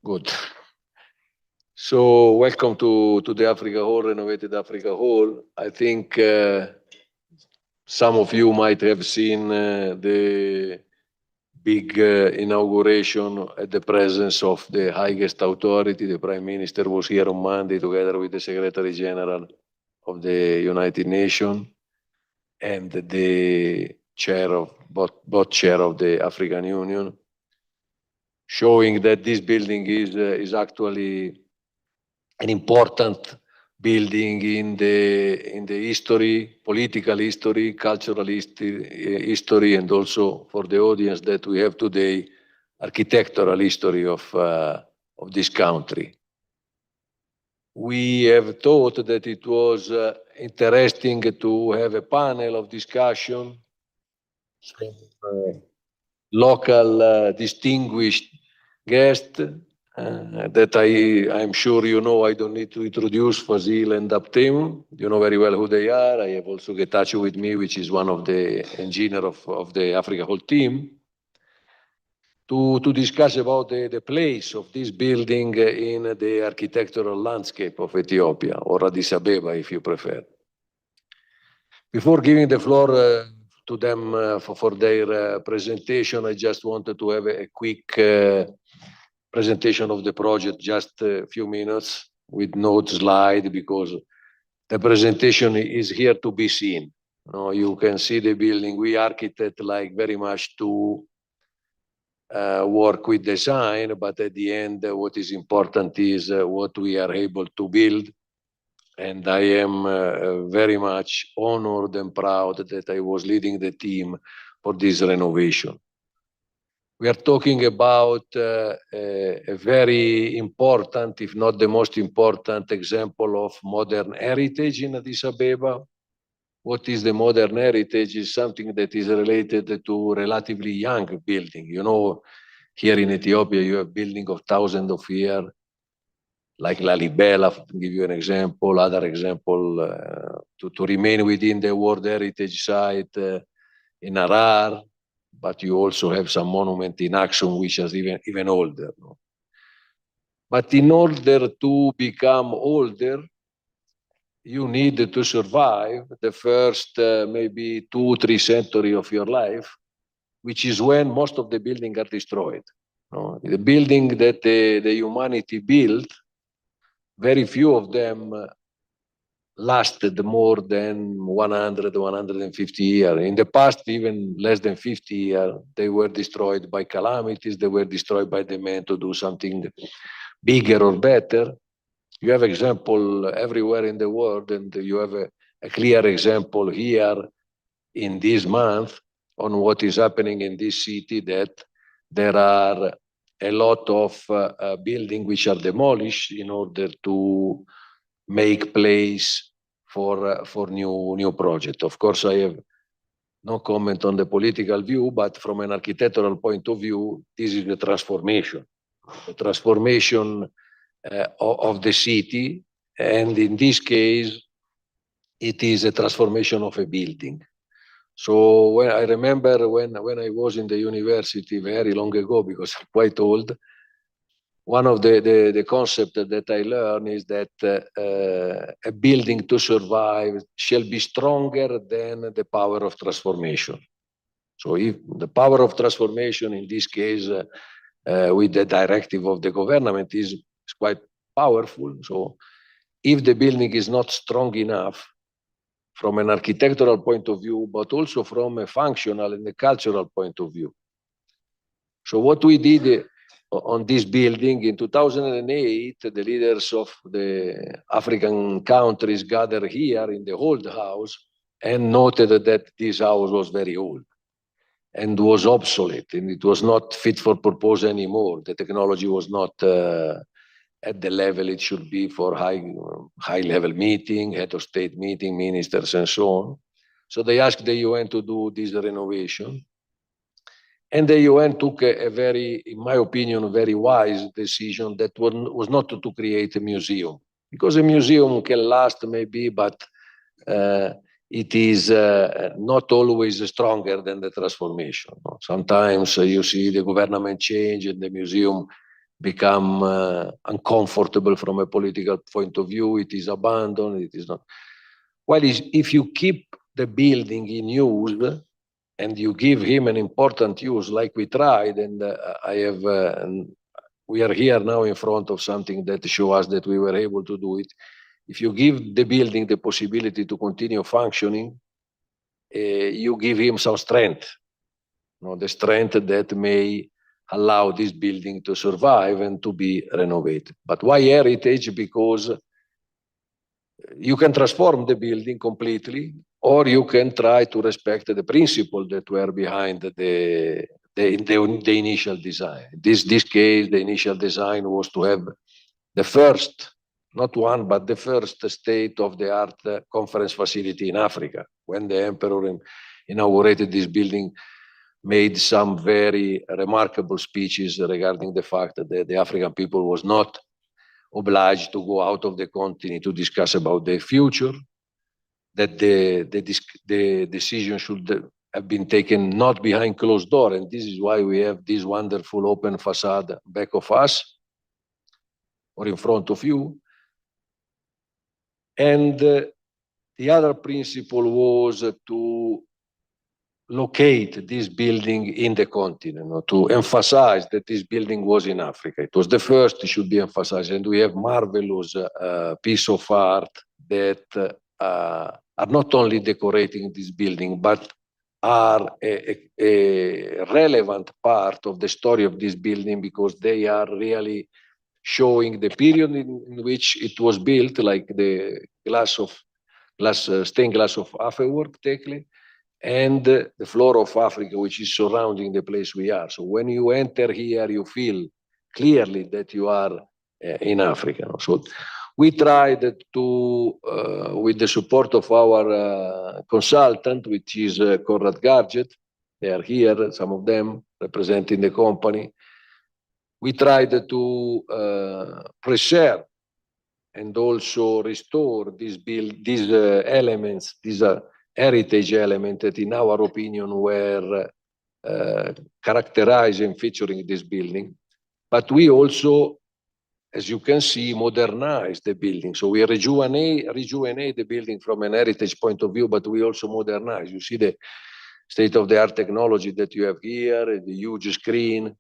Good. So welcome to the Africa Hall, renovated Africa Hall. I think some of you might have seen the big inauguration at the presence of the highest authority. The Prime Minister was here on Monday together with the Secretary General of the United Nations and the chair of both chair of the African Union, showing that this building is actually an important building in the history, political history, cultural history, and also for the audience that we have today, architectural history of this country. We have thought that it was interesting to have a panel of discussion, local distinguished guests that I'm sure you know. I don't need to introduce Fazil and Abtem. You know very well who they are. I have also Getachew with me, which is one of the engineer of the Africa Whole team, to discuss about the place of this building in the architectural landscape of Ethiopia, or Addis Ababa, if you prefer. Before giving the floor to them for their presentation, I just wanted to have a quick presentation of the project, just a few minutes with no slide, because the presentation is here to be seen. You can see the building. We architect like very much to work with design, but at the end, what is important is what we are able to build. And I am very much honored and proud that I was leading the team for this renovation. We are talking about a very important, if not the most important, example of modern heritage in Addis Ababa. What is the modern heritage is something that is related to relatively young building. You know, here in Ethiopia, you have building of thousands of years, like Lalibela, to give you an example. Other example, to remain within the World Heritage Site in Harar, but you also have some monument in Aksum, which is even older. But in order to become older, you need to survive the first maybe 2-3 centuries of your life, which is when most of the buildings are destroyed. The building that the humanity built, very few of them lasted more than 100, 150 years. In the past, even less than 50 years, they were destroyed by calamities, they were destroyed by the man to do something bigger or better. You have example everywhere in the world, and you have a clear example here in this month on what is happening in this city, that there are a lot of buildings which are demolished in order to make place for new project. Of course, I have no comment on the political view, but from an architectural point of view, this is the transformation of the city, and in this case, it is a transformation of a building. So when I remember when I was in the university very long ago, because I'm quite old, one of the concepts that I learned is that a building to survive shall be stronger than the power of transformation. So if the power of transformation in this case with the directive of the government is quite powerful. So if the building is not strong enough from an architectural point of view, but also from a functional and a cultural point of view. So what we did on this building in 2008, the leaders of the African countries gathered here in the old house and noted that this house was very old and was obsolete, and it was not fit for purpose anymore. The technology was not at the level it should be for high level meeting, head of state meeting, ministers, and so on. So they asked the UN to do this renovation. And the UN took a very, in my opinion, very wise decision that was not to create a museum, because a museum can last maybe, but it is not always stronger than the transformation. Sometimes you see the government change and the museum become uncomfortable from a political point of view. It is abandoned. It is not. Well, if you keep the building in use and you give him an important use, like we tried, and we are here now in front of something that shows us that we were able to do it. If you give the building the possibility to continue functioning, you give him some strength, the strength that may allow this building to survive and to be renovated. But why heritage? Because you can transform the building completely, or you can try to respect the principles that were behind the initial design. This case, the initial design was to have the first, not one, but the first state-of-the-art conference facility in Africa. When the emperor inaugurated this building, made some very remarkable speeches regarding the fact that the African people was not obliged to go out of the continent to discuss about their future, that the decision should have been taken not behind closed door. And this is why we have this wonderful open facade back of us or in front of you. And the other principle was to locate this building in the continent, to emphasize that this building was in Africa. It was the first, it should be emphasized. And we have marvelous piece of art that are not only decorating this building, but are a relevant part of the story of this building, because they are really showing the period in which it was built, like the stained glass of Afewerk, Tekle, and the floor of Africa, which is surrounding the place we are. So when you enter here, you feel clearly that you are in Africa. So we tried to, with the support of our consultant, which is Conrad Gadget, they are here, some of them representing the company. We tried to preserve and also restore these elements, these heritage elements that, in our opinion, were characterizing and featuring this building. But we also, as you can see, modernize the building. So we rejuvenate the building from an heritage point of view, but we also modernize. You see the state-of-the-art technology that you have here, the huge screen.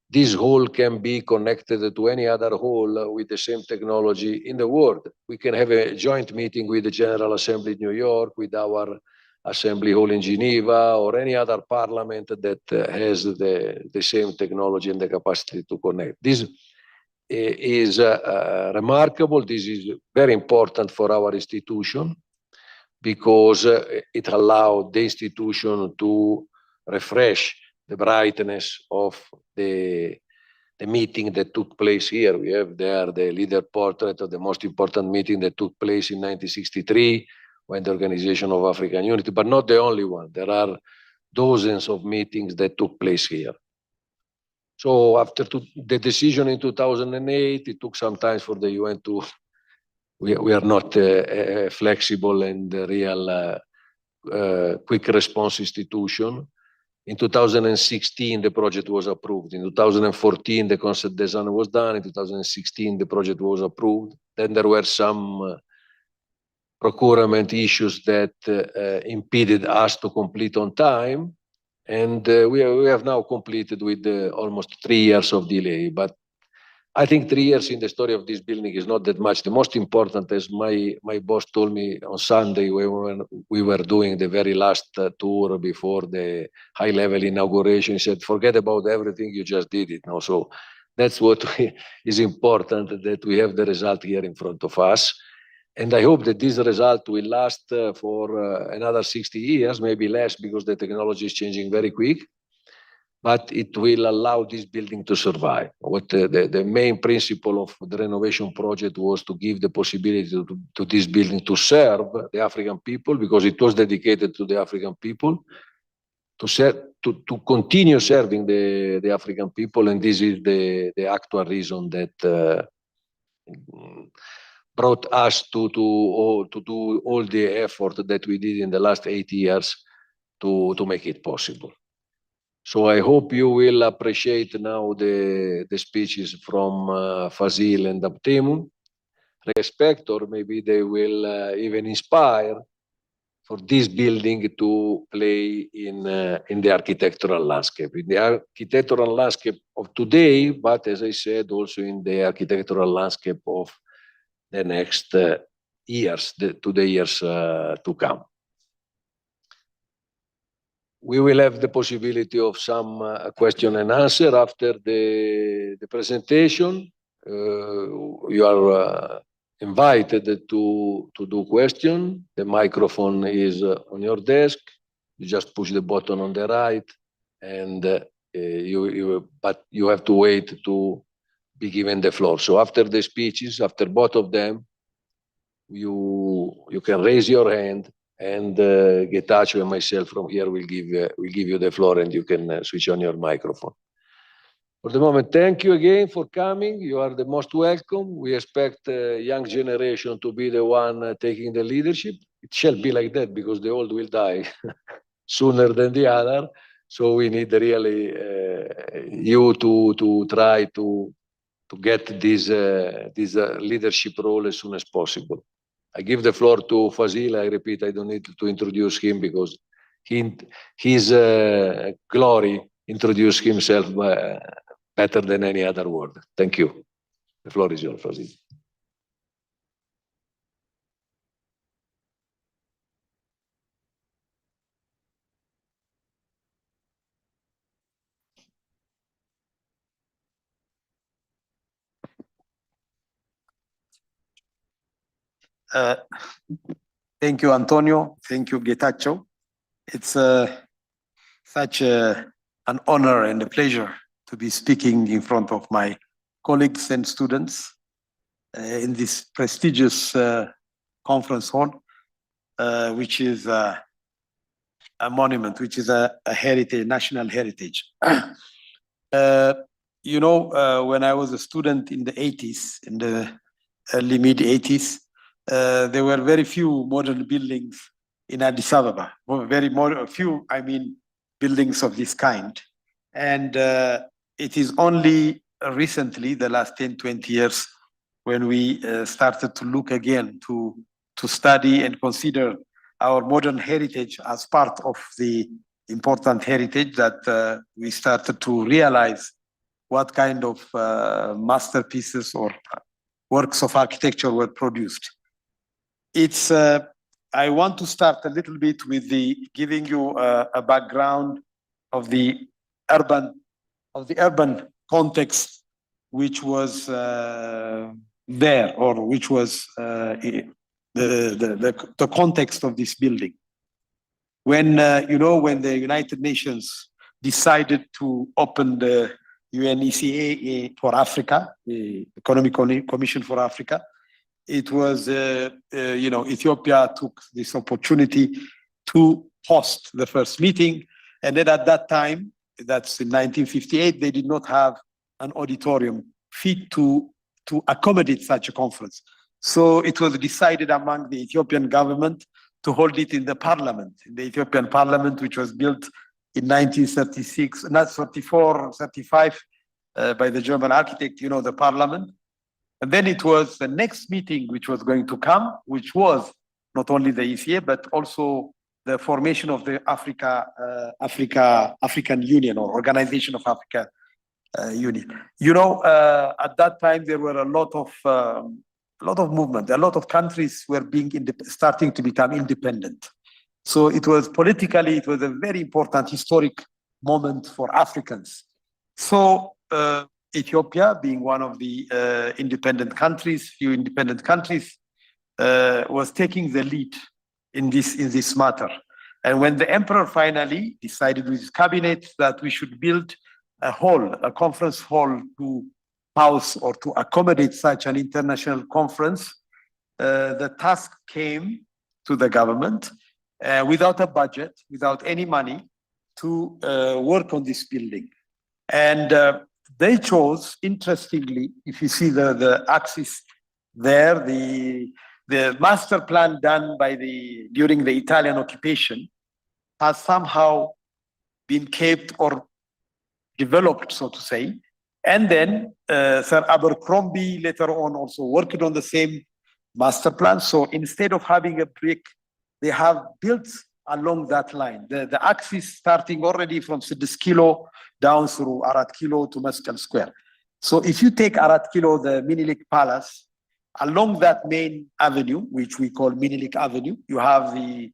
This hall can be connected to any other hall with the same technology in the world. We can have a joint meeting with the General Assembly in New York, with our Assembly Hall in Geneva, or any other parliament that has the same technology and the capacity to connect. This is remarkable. This is very important for our institution, because it allowed the institution to refresh the brightness of the meeting that took place here. We have there the leader portrait of the most important meeting that took place in 1963, when the Organization of African Unity, but not the only one. There are dozens of meetings that took place here. So after the decision in 2008, it took some time for the UN to, we are not a flexible and real quick response institution. In 2016, the project was approved. In 2014, the concept design was done. In 2016, the project was approved. Then there were some procurement issues that impeded us to complete on time. And we have now completed with almost 3 years of delay. But I think 3 years in the story of this building is not that much. The most important, as my boss told me on Sunday when we were doing the very last tour before the high-level inauguration, he said, forget about everything, you just did it. So that's what is important, that we have the result here in front of us. And I hope that this result will last for another 60 years, maybe less, because the technology is changing very quick. But it will allow this building to survive. What the main principle of the renovation project was to give the possibility to this building to serve the African people, because it was dedicated to the African people, to continue serving the African people. And this is the actual reason that brought us to do all the effort that we did in the last 8 years to make it possible. So I hope you will appreciate now the speeches from Fazil and Abtemun. Respect, or maybe they will even inspire for this building to play in the architectural landscape, in the architectural landscape of today, but as I said, also in the architectural landscape of the next years, the years to come. We will have the possibility of some question and answer after the presentation. You are invited to do question. The microphone is on your desk. You just push the button on the right, and but you have to wait to be given the floor. So after the speeches, after both of them, you can raise your hand, and Getachew and myself from here will give you the floor, and you can switch on your microphone. For the moment, thank you again for coming. You are the most welcome. We expect young generation to be the one taking the leadership. It shall be like that because the old will die sooner than the other. So we need really you to try to get this leadership role as soon as possible. I give the floor to Fazil. I repeat, I don't need to introduce him because his glory introduced himself better than any other word. Thank you. The floor is yours, Fazil. Thank you, Antonio. Thank you, Getachew. It's such an honor and a pleasure to be speaking in front of my colleagues and students in this prestigious conference hall, which is a monument, which is a heritage, national heritage. You know, when I was a student in the 80s, in the early mid 80s, there were very few modern buildings in Addis Ababa. Few, I mean, buildings of this kind. And it is only recently, the last 10, 20 years, when we started to look again to study and consider our modern heritage as part of the important heritage, that we started to realize what kind of masterpieces or works of architecture were produced. It's I want to start a little bit with giving you a background of the urban context, which was there, or which was the context of this building. When you know, when the United Nations decided to open the UNECA for Africa, the Economic Commission for Africa, it was, you know, Ethiopia took this opportunity to host the first meeting. And then at that time, that's in 1958, they did not have an auditorium fit to accommodate such a conference. So it was decided among the Ethiopian government to hold it in the parliament, in the Ethiopian parliament, which was built in 1936, not 34, 35, by the German architect, you know, the parliament. And then it was the next meeting which was going to come, which was not only the ECA, but also the formation of the African Union, or Organization of Africa Union. You know, at that time there were a lot of movement. A lot of countries were starting to become independent. So it was politically, it was a very important historic moment for Africans. So Ethiopia, being one of the few independent countries, was taking the lead in this matter. And when the emperor finally decided with his cabinet that we should build a conference hall to house or to accommodate such an international conference, the task came to the government without a budget, without any money, to work on this building. And they chose, interestingly, if you see the axis there, the master plan done during the Italian occupation has somehow been kept or developed, so to say. And then Sir Abercrombie later on also worked on the same master plan. So instead of having a brick, they have built along that line. The axis starting already from Sidis Kilo down through Arat Kilo to Mescal Square. So if you take Arat Kilo, the Minilik Palace, along that main avenue, which we call Minilik Avenue, you have the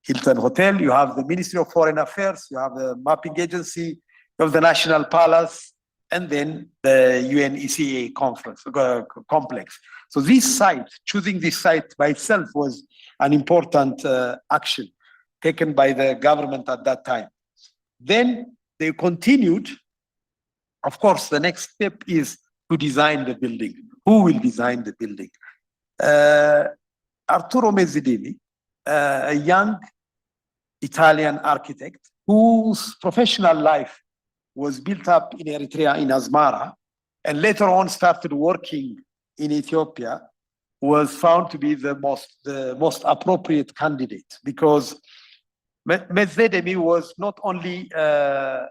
Hilton Hotel, you have the Ministry of Foreign Affairs, you have the mapping agency, you have the National Palace, and then the UNECA conference complex. So this site, choosing this site by itself was an important action taken by the government at that time. Then they continued. Of course, the next step is to design the building. Who will design the building? Arturo Mezzidini, a young Italian architect whose professional life was built up in Eritrea, in Asmara, and later on started working in Ethiopia, was found to be the most appropriate candidate, because Mezzidini was not only a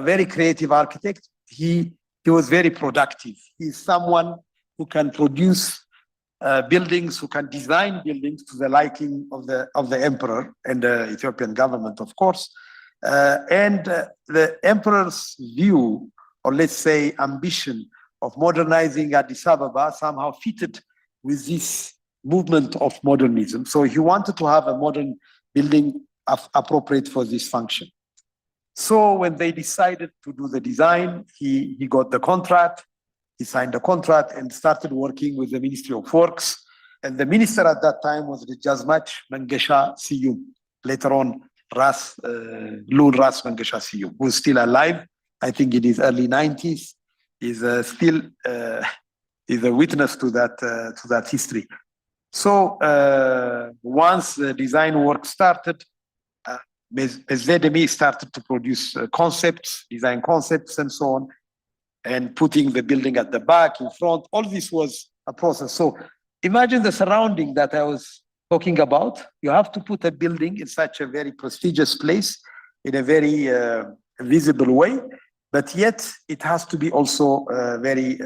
very creative architect, he was very productive. He's someone who can produce buildings, who can design buildings to the liking of the emperor and the Ethiopian government, of course. And the emperor's view, or let's say ambition, of modernizing Addis Ababa somehow fitted with this movement of modernism. So he wanted to have a modern building appropriate for this function. So when they decided to do the design, he got the contract, he signed the contract and started working with the Ministry of Works. And the minister at that time was the Jazmach Mengesha Siyum, later on Lul Ras Mengesha Siyum, who is still alive, I think in his early 90s, is still is a witness to that history. So once the design work started, Mezzidini started to produce concepts, design concepts and so on, and putting the building at the back, in front. All this was a process. So imagine the surrounding that I was talking about. You have to put a building in such a very prestigious place, in a very visible way, but yet it has to be also very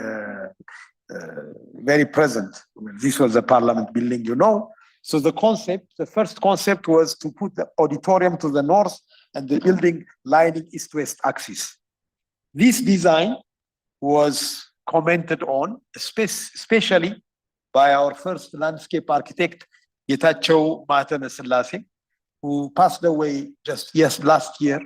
present. This was a parliament building, you know. So the first concept was to put the auditorium to the north and the building lining east-west axis. This design was commented on, especially by our first landscape architect, Getachew Mahatma Selassie, who passed away just last year.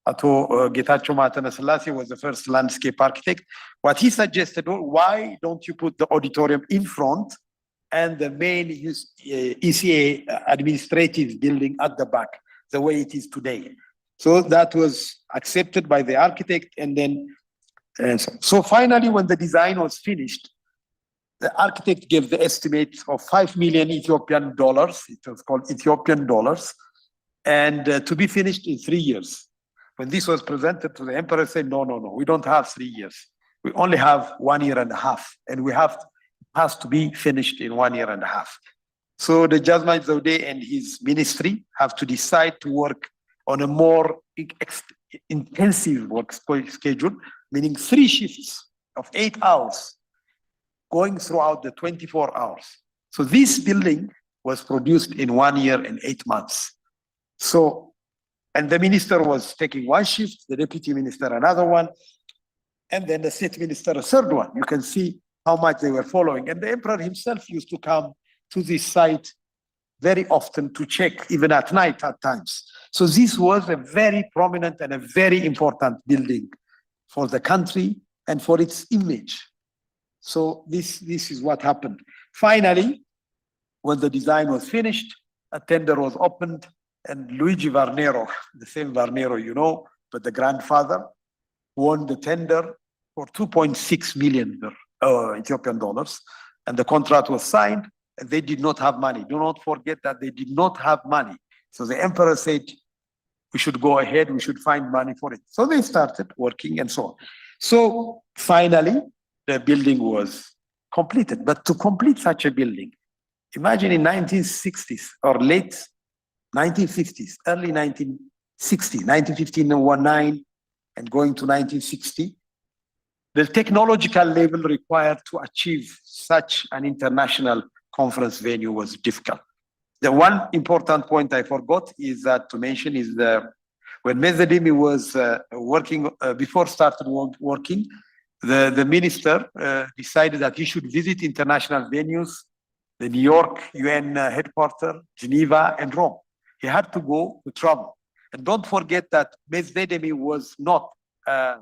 Getachew Mahatma Selassie was the first landscape architect. What he suggested, why don't you put the auditorium in front and the main ECA administrative building at the back, the way it is today? So that was accepted by the architect. And then, so finally, when the design was finished, the architect gave the estimate of 5 million Ethiopian dollars. It was called Ethiopian dollars, and to be finished in 3 years. When this was presented to the emperor, said, no, we don't have 3 years. We only have 1 year and a half, and has to be finished in 1 year and a half. So the Jazmach Zaude and his ministry have to decide to work on a more intensive work schedule, meaning 3 shifts of 8 hours going throughout the 24 hours. So this building was produced in 1 year and 8 months. So, and the minister was taking 1 shift, the deputy minister another one, and then the state minister a third one. You can see how much they were following. And the emperor himself used to come to this site very often to check, even at night at times. So this was a very prominent and a very important building for the country and for its image. So this is what happened. Finally, when the design was finished, a tender was opened, and Luigi Varnero, the same Varnero you know, but the grandfather, won the tender for 2.6 million Ethiopian dollars, and the contract was signed, and they did not have money. Do not forget that they did not have money. So the emperor said, we should go ahead, we should find money for it. So they started working and so on. So finally, the building was completed. But to complete such a building, imagine in 1960s or late 1950s, early 1960s, 1915, 1919, and going to 1960, the technological level required to achieve such an international conference venue was difficult. The one important point I forgot is that to mention is when Mezzademi was working, before started working, the minister decided that he should visit international venues, the New York UN headquarters, Geneva, and Rome. He had to go to travel. And don't forget that Mezzademi was not a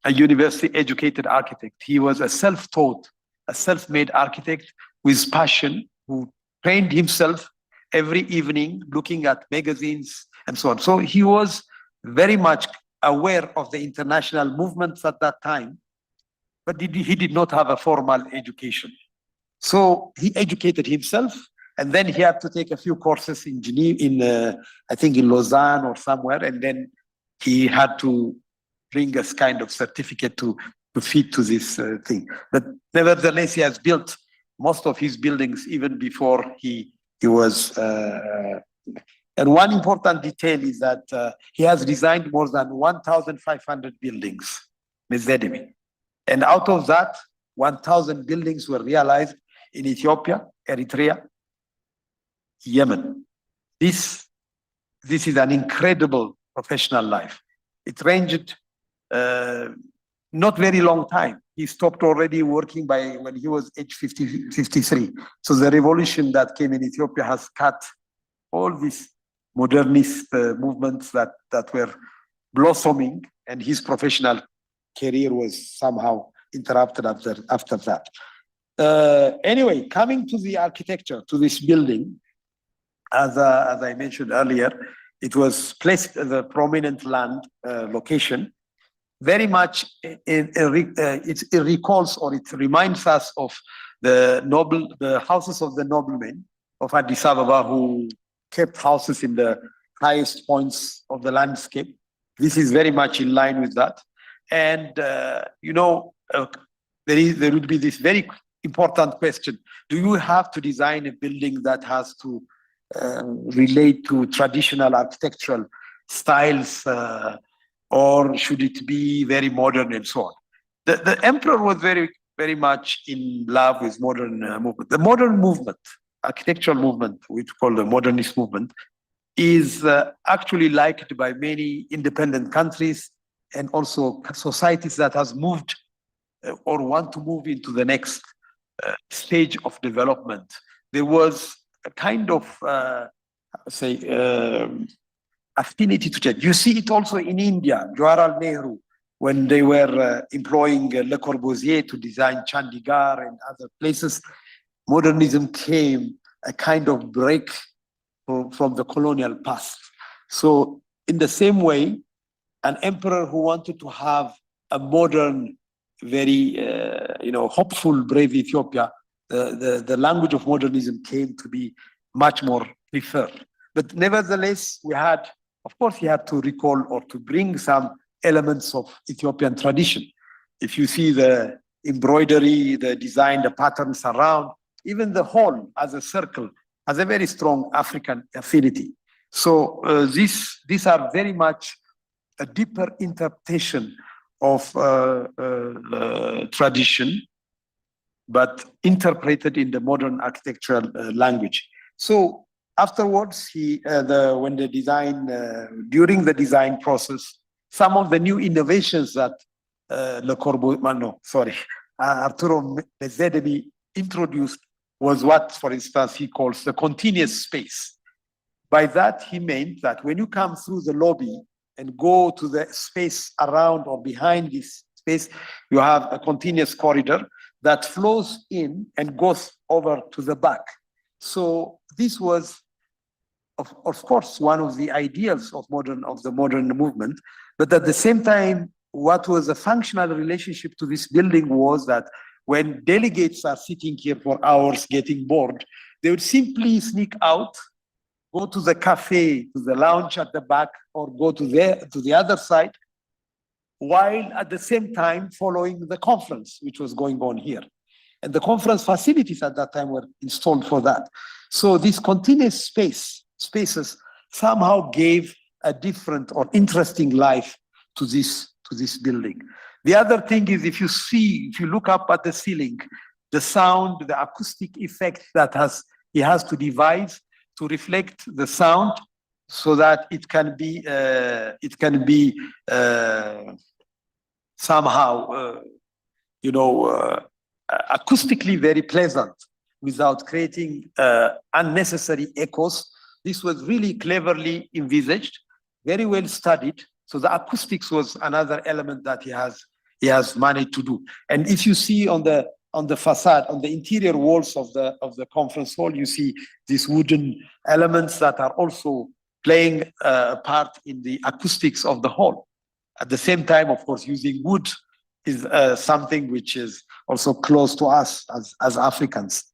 university-educated architect. He was a self-taught, a self-made architect with passion, who trained himself every evening looking at magazines and so on. So he was very much aware of the international movements at that time, but he did not have a formal education. So he educated himself, and then he had to take a few courses in Geneva, I think in Lausanne or somewhere, and then he had to bring a kind of certificate to fit to this thing. But nevertheless, he has built most of his buildings even before he was. And one important detail is that he has designed more than 1,500 buildings, Mezzademi. And out of that, 1,000 buildings were realized in Ethiopia, Eritrea, Yemen. This is an incredible professional life. It ranged not very long time. He stopped already working by when he was age 53. So the revolution that came in Ethiopia has cut all these modernist movements that were blossoming, and his professional career was somehow interrupted after that. Anyway, coming to the architecture, to this building, as I mentioned earlier, it was placed as a prominent land location. Very much, it recalls, or it reminds us of the houses of the noblemen of Addis Ababa, who kept houses in the highest points of the landscape. This is very much in line with that. And, there would be this very important question. Do you have to design a building that has to relate to traditional architectural styles, or should it be very modern and so on? The emperor was very, very much in love with modern movement. The modern movement, architectural movement, which we call the modernist movement, is actually liked by many independent countries and also societies that has moved or want to move into the next stage of development. There was a kind of, affinity to change. You see it also in India, Jawaharlal Nehru, when they were employing Le Corbusier to design Chandigarh and other places. Modernism came a kind of break from the colonial past. So in the same way, an emperor who wanted to have a modern, very hopeful, brave Ethiopia, the language of modernism came to be much more preferred. But nevertheless, of course, he had to recall or to bring some elements of Ethiopian tradition. If you see the embroidery, the design, the patterns around, even the hall as a circle has a very strong African affinity. So these are very much a deeper interpretation of tradition, but interpreted in the modern architectural language. So afterwards, during the design process, some of the new innovations that Arturo Mezzademi introduced was what, for instance, he calls the continuous space. By that, he meant that when you come through the lobby and go to the space around or behind this space, you have a continuous corridor that flows in and goes over to the back. So this was, of course, one of the ideals of the modern movement. But at the same time, what was a functional relationship to this building was that when delegates are sitting here for hours getting bored, they would simply sneak out, go to the cafe, to the lounge at the back, or go to the other side, while at the same time following the conference, which was going on here. And the conference facilities at that time were installed for that. So these continuous spaces somehow gave a different or interesting life to this building. The other thing is, if you look up at the ceiling, the sound, the acoustic effect that he has to devise to reflect the sound so that it can be somehow acoustically very pleasant without creating unnecessary echoes. This was really cleverly envisaged, very well studied. So the acoustics was another element that he has managed to do. And if you see on the facade, on the interior walls of the conference hall, you see these wooden elements that are also playing a part in the acoustics of the hall. At the same time, of course, using wood is something which is also close to us as Africans.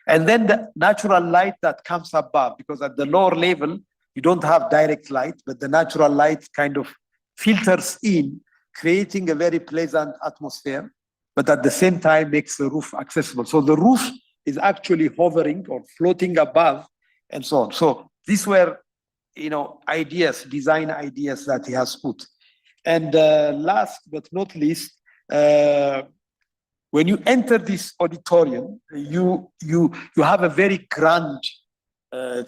And then the natural light that comes above, because at the lower level, you don't have direct light, but the natural light kind of filters in, creating a very pleasant atmosphere, but at the same time makes the roof accessible. So the roof is actually hovering or floating above and so on. So these were, ideas, design ideas that he has put. And last but not least, when you enter this auditorium, you have a very grand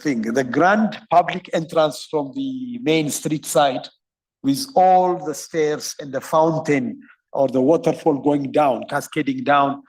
thing, the grand public entrance from the main street side, with all the stairs and the fountain or the waterfall going down, cascading down,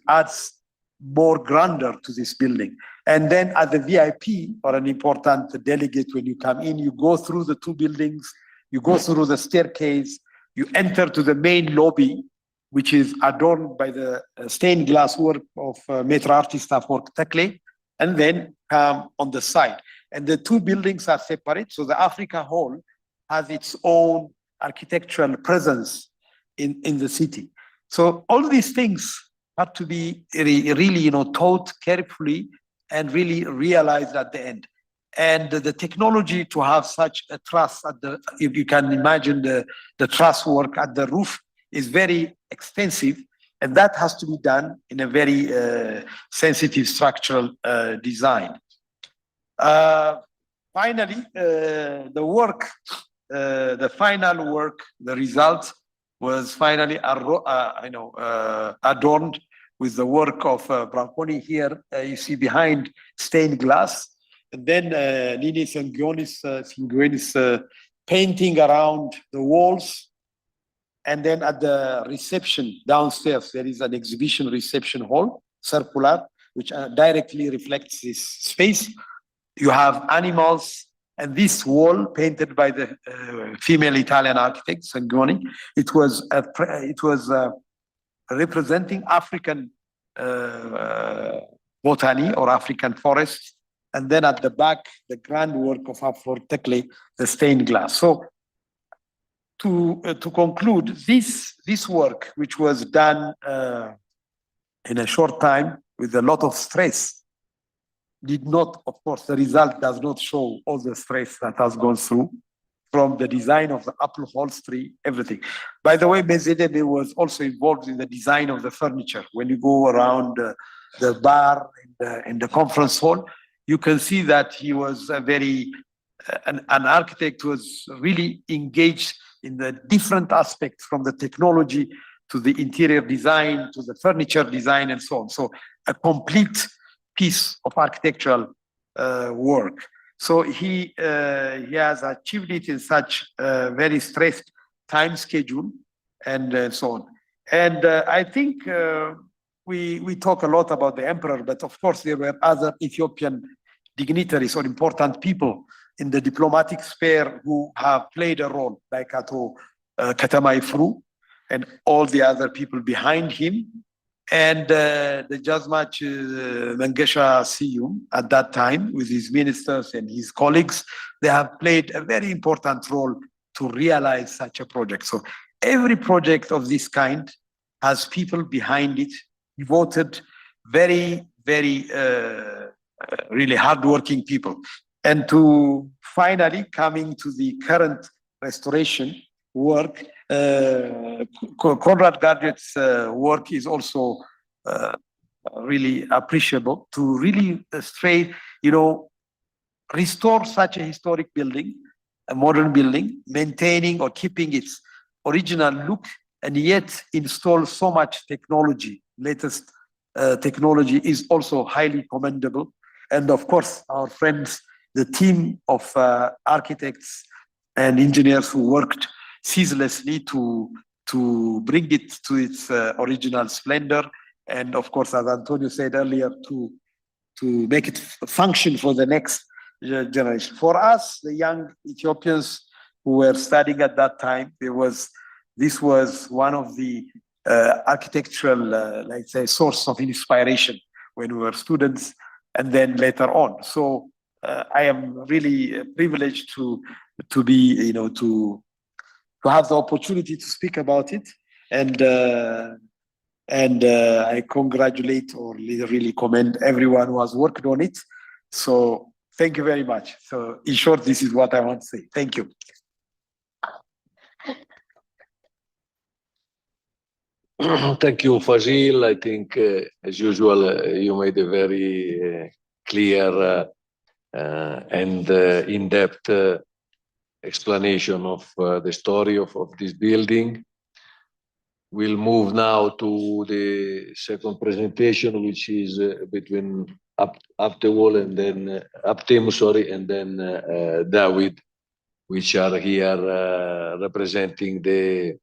adds more grandeur to this building. And then at the VIP, or an important delegate, when you come in, you go through the two buildings, you go through the staircase, you enter to the main lobby, which is adorned by the stained glass work of Maitre Artist Afwork Tekle, and then come on the side. And the two buildings are separate, so the Africa Hall has its own architectural presence in the city. So all these things have to be really, taught carefully and really realized at the end. And the technology to have such a truss if you can imagine the truss work at the roof is very expensive, and that has to be done in a very sensitive structural design. Finally, the final work, the result was finally adorned with the work of Branconi here. You see behind stained glass, and then Nini Singionis painting around the walls. And then at the reception downstairs, there is an exhibition reception hall, circular, which directly reflects this space. You have animals, and this wall painted by the female Italian architect Sanguini. It was representing African botany or African forests, and then at the back, the grand work of Afwork Tekle, the stained glass. So to conclude, this work, which was done in a short time with a lot of stress, did not, of course, the result does not show all the stress that has gone through from the design of the upholstery, everything. By the way, Mezedebe was also involved in the design of the furniture. When you go around the bar in the conference hall, you can see that he was an architect who was really engaged in the different aspects, from the technology to the interior design to the furniture design and so on. So a complete piece of architectural work. So he has achieved it in such a very stressed time schedule and so on. And I think we talk a lot about the emperor, but of course there were other Ethiopian dignitaries or important people in the diplomatic sphere who have played a role, like Ato Katama Ifru and all the other people behind him. And the Jazmach Mengesha Siyum at that time, with his ministers and his colleagues, they have played a very important role to realize such a project. So every project of this kind has people behind it, devoted, very, very, really hardworking people. And to finally coming to the current restoration work, Conrad Gadget's work is also really appreciable to really restore such a historic building a modern building, maintaining or keeping its original look, and yet install so much technology, latest technology is also highly commendable. And of course, our friends, the team of architects and engineers who worked ceaselessly to bring it to its original splendor. And of course, as Antonio said earlier, to make it function for the next generation. For us, the young Ethiopians who were studying at that time, this was one of the architectural, let's say, source of inspiration when we were students, and then later on. So I am really privileged to be, to have the opportunity to speak about it, and I congratulate or really commend everyone who has worked on it. So thank you very much. So in short, this is what I want to say. Thank you. Thank you, Fazil. I think, as usual, you made a very clear and in-depth explanation of the story of this building. We'll move now to the second presentation, which is between Abtewol and then Abtem, sorry, and then David, which are here representing the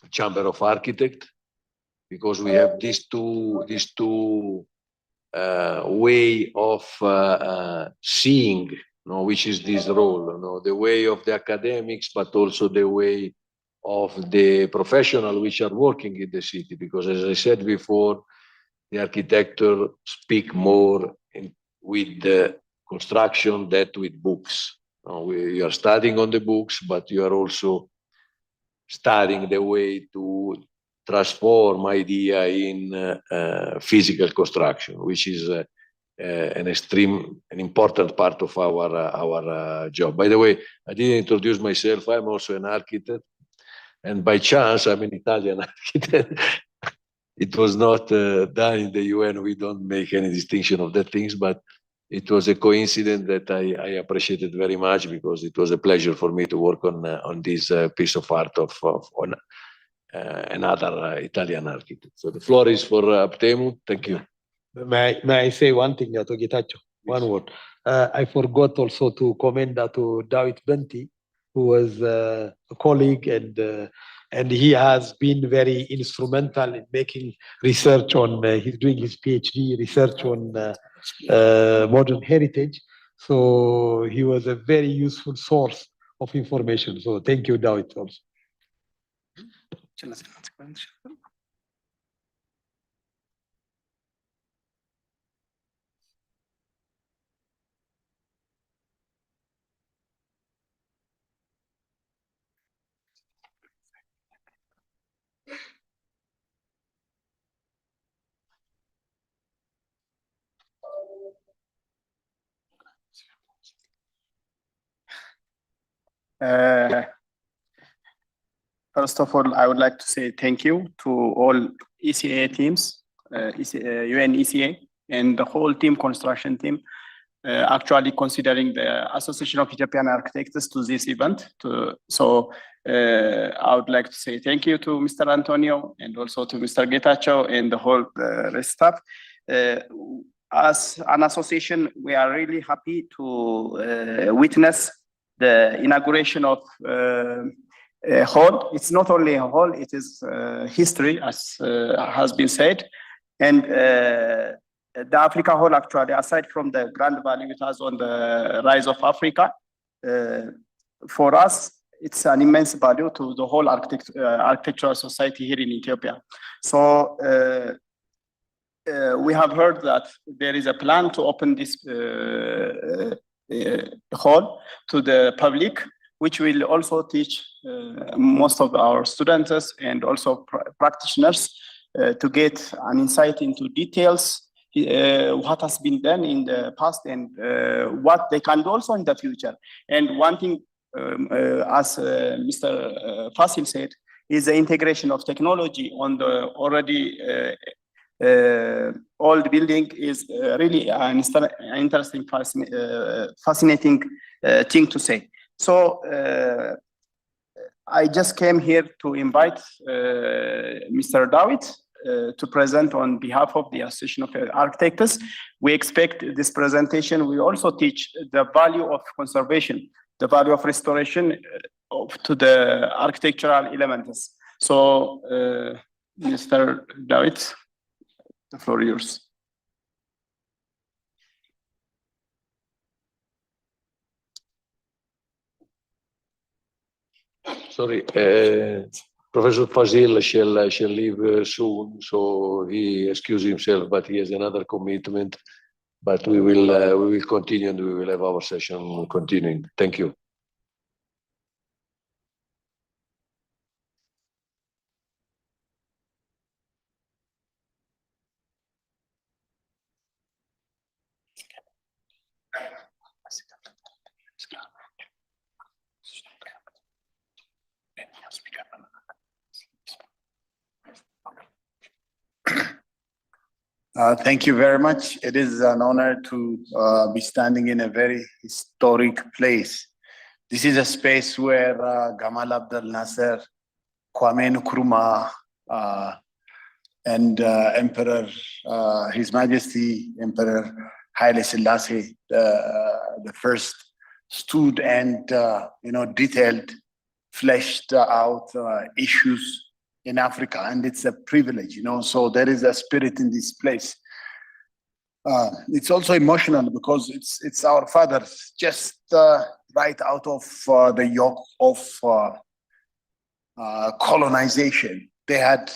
Chamber of Architects, because we have these two way of seeing, which is this role, the way of the academics, but also the way of the professional which are working in the city. Because as I said before, the architecture speak more with the construction than with books. You are studying on the books, but you are also studying the way to transform idea in physical construction, which is an important part of our job. By the way, I didn't introduce myself. I'm also an architect, and by chance, I'm an Italian architect. It was not done in the UN. We don't make any distinction of that things, but it was a coincidence that I appreciated very much, because it was a pleasure for me to work on this piece of art on another Italian architect. So the floor is for Abtemu. Thank you. May I say one thing, to Getachew? One word. I forgot also to commend to David Benti, who was a colleague, and he has been very instrumental in making research on, he's doing his PhD research on modern heritage. So he was a very useful source of information. So thank you, David, also. First of all, I would like to say thank you to all ECA teams, UN ECA, and the whole team, construction team, actually considering the Association of Ethiopian Architects to this event. I would like to say thank you to Mr. Antonio and also to Mr. Getachew and the whole staff. As an association, we are really happy to witness the inauguration of a hall. It's not only a hall, it is history, as has been said. And the Africa Hall, actually, aside from the grand value it has on the rise of Africa, for us, it's an immense value to the whole architectural society here in Ethiopia. So we have heard that there is a plan to open this hall to the public, which will also teach most of our students and also practitioners to get an insight into details, what has been done in the past and what they can do also in the future. And one thing, as Mr. Fasil said, is the integration of technology on the already old building is really an interesting, fascinating thing to say. So I just came here to invite Mr. David to present on behalf of the Association of Architects. We expect this presentation will also teach the value of conservation, the value of restoration to the architectural elements. So, Mr. David, the floor is yours. Sorry, Professor Fazil shall leave soon, so he excused himself, but he has another commitment. But we will continue, and we will have our session continuing. Thank you. Thank you very much. It is an honor to be standing in a very historic place. This is a space where Gamal Abdel Nasser, Kwame Nkrumah, and Emperor, His Majesty Emperor Haile Selassie, the first, stood and detailed, fleshed out issues in Africa, and it's a privilege, so there is a spirit in this place. It's also emotional because it's our fathers just right out of the yoke of colonization. They had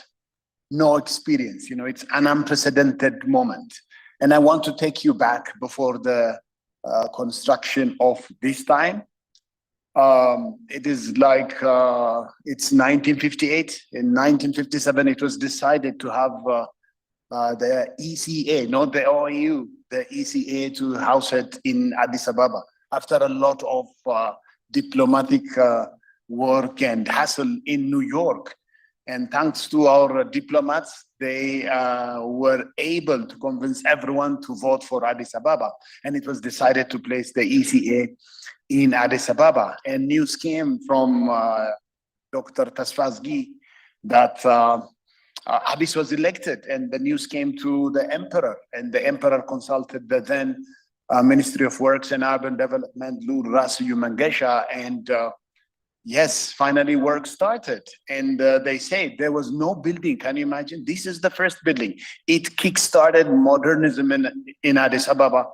no experience, it's an unprecedented moment. And I want to take you back before the construction of this time. It is like it's 1958. In 1957, it was decided to have the ECA, not the OAU, the ECA to house it in Addis Ababa. After a lot of diplomatic work and hassle in New York, and thanks to our diplomats, they were able to convince everyone to vote for Addis Ababa, and it was decided to place the ECA in Addis Ababa. And news came from Dr. Tasfazgi that Addis was elected, and the news came to the emperor, and the emperor consulted the then Ministry of Works and Urban Development, Lord Rasu Mangesha, and yes, finally work started. And they say there was no building. Can you imagine? This is the first building. It kick-started modernism in Addis Ababa,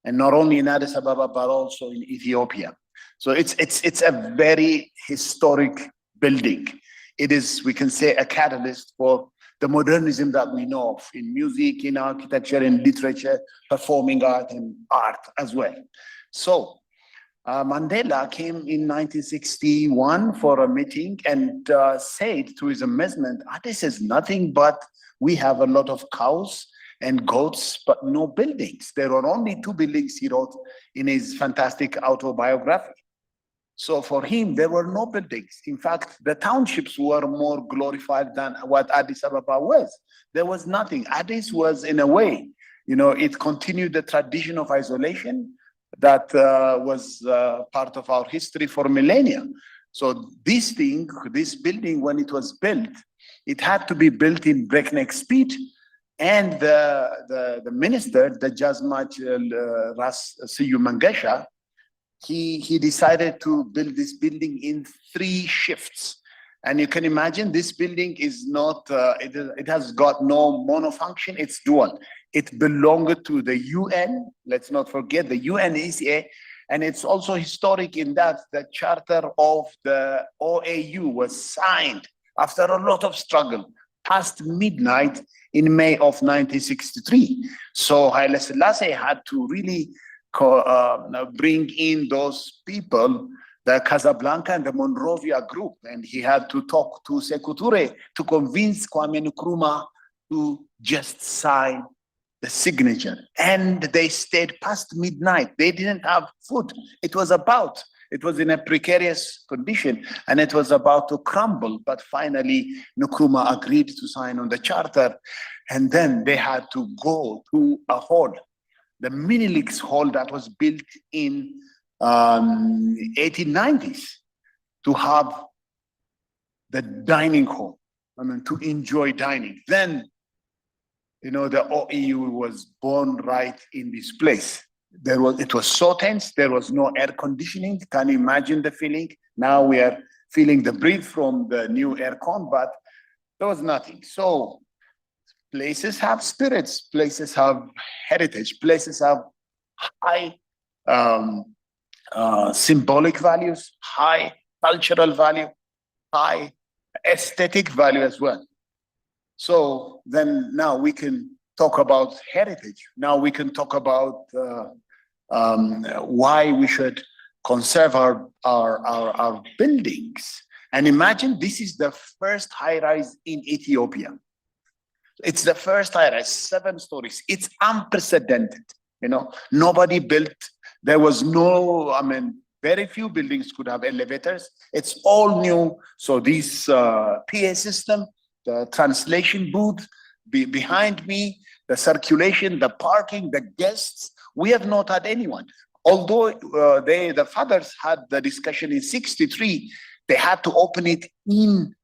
and not only in Addis Ababa, but also in Ethiopia. So it's a very historic building. It is, we can say, a catalyst for the modernism that we know of in music, in architecture, in literature, performing art, and art as well. So Mandela came in 1961 for a meeting and said, to his amazement, Addis is nothing but we have a lot of cows and goats, but no buildings. There are only 2 buildings, he wrote in his fantastic autobiography. So for him, there were no buildings. In fact, the townships were more glorified than what Addis Ababa was. There was nothing. Addis was, in a way, it continued the tradition of isolation that was part of our history for millennia. So this building, when it was built, it had to be built in breakneck speed. And the minister, the Jazmach Ras Siyu Mangesha, he decided to build this building in 3 shifts. And you can imagine this building is not, it has got no monofunction, it's dual. It belonged to the UN, let's not forget the UN ECA, and it's also historic in that the charter of the OAU was signed after a lot of struggle, past midnight in May of 1963. So Haile Selassie had to really bring in those people, the Casablanca and the Monrovia group, and he had to talk to Sekou Touré to convince Kwame Nkrumah to just sign the signature. And they stayed past midnight. They didn't have food. It was in a precarious condition, and it was about to crumble, but finally Nkrumah agreed to sign on the charter, and then they had to go to a hall, the Minilik's hall that was built in 1890s to have the dining hall. I mean, to enjoy dining. Then, you know, the OEU was born right in this place. It was so tense. There was no air conditioning. Can you imagine the feeling? Now we are feeling the breeze from the new aircon, but there was nothing. So places have spirits, places have heritage, places have high symbolic values, high cultural value, high aesthetic value as well. So then now we can talk about heritage. Now we can talk about why we should conserve our buildings. And imagine this is the first high-rise in Ethiopia. It's the first high-rise, 7 stories. It's unprecedented. You know, nobody built. There was no. I mean, very few buildings could have elevators. It's all new. So this PA system, the translation booth behind me, the circulation, the parking, the guests. We have not had anyone. Although the fathers had the discussion in '63, they had to open it in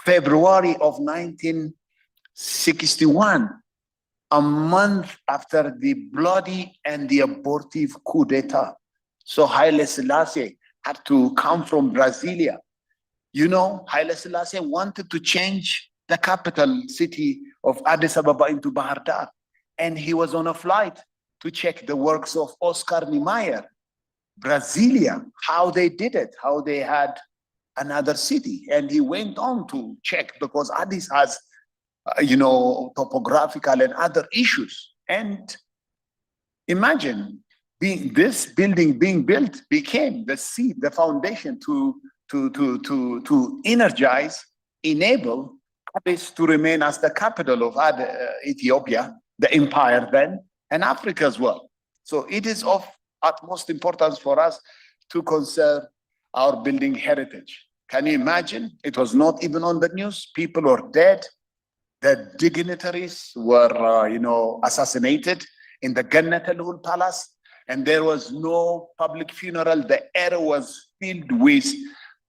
February of 1961, a month after the bloody and the abortive coup d'etat. So Haile Selassie had to come from Brasilia. You know, Haile Selassie wanted to change the capital city of Addis Ababa into Bahar Dar. And he was on a flight to check the works of Oscar Niemeyer, Brasilia, how they did it, how they had another city. And he went on to check because Addis has, you know, topographical and other issues. And imagine this building being built became the seed, the foundation to energize, enable Addis to remain as the capital of Ethiopia, the empire then, and Africa as well. So it is of utmost importance for us to conserve our building heritage. Can you imagine? It was not even on the news. People were dead. The dignitaries were, you know, assassinated in the Gannat al-Hul Palace. And there was no public funeral. The air was filled with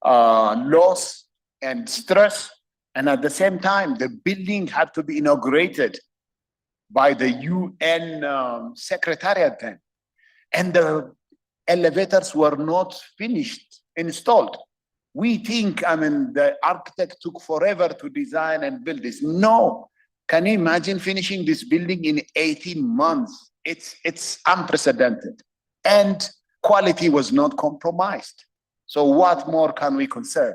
loss and stress. And at the same time, the building had to be inaugurated by the UN Secretariat then. And the elevators were not finished, installed. We think, I mean, the architect took forever to design and build this. No. Can you imagine finishing this building in 18 months? It's unprecedented. And quality was not compromised. So what more can we conserve?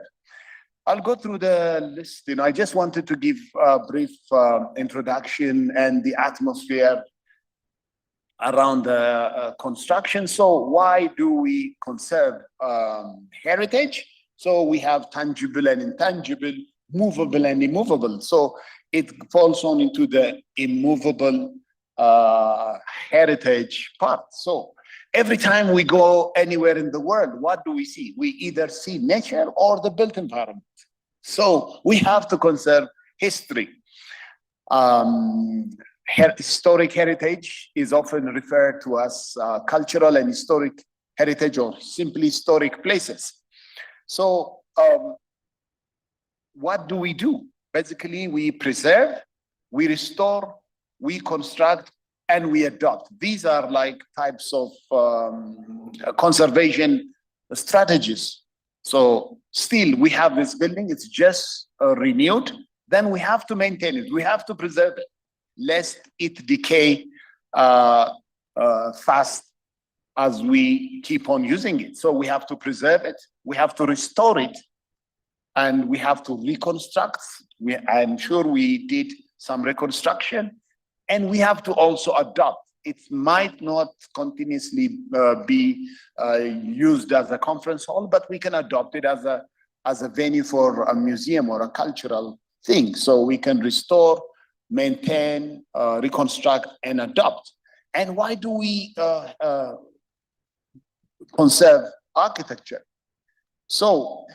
I'll go through the list. You know, I just wanted to give a brief introduction and the atmosphere around the construction. So why do we conserve heritage? So we have tangible and intangible, movable and immovable. So it falls on into the immovable heritage part. So every time we go anywhere in the world, what do we see? We either see nature or the built environment. So we have to conserve history. Historic heritage is often referred to as cultural and historic heritage or simply historic places. So what do? Basically, we preserve, we restore, we construct, and we adopt. These are like types of conservation strategies. So still, we have this building, it's just renewed, then we have to maintain it, we have to preserve it, lest it decay fast as we keep on using it. So we have to preserve it, we have to restore it, and we have to reconstruct. I'm sure we did some reconstruction, and we have to also adopt. It might not continuously be used as a conference hall, but we can adopt it as a venue for a museum or a cultural thing. So we can restore, maintain, reconstruct, and adopt. And why do we conserve architecture? So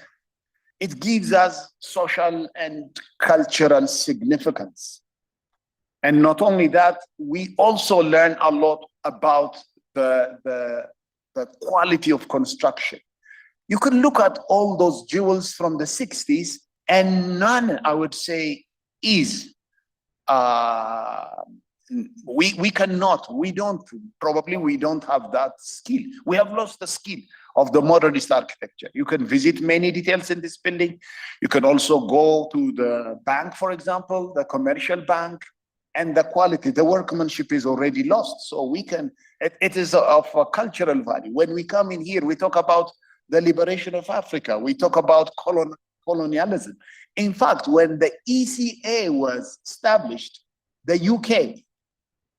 it gives us social and cultural significance. And not only that, we also learn a lot about the the quality of construction. You can look at all those jewels from the 60s, and none, I would say, is we cannot, we don't have that skill. We have lost the skill of the modernist architecture. You can visit many details in this building. You can also go to the bank, for example, the commercial bank, and the quality, the workmanship is already lost. So we can, it is of a cultural value. When we come in here, we talk about the liberation of Africa. We talk about colonialism. In fact, when the ECA was established, the UK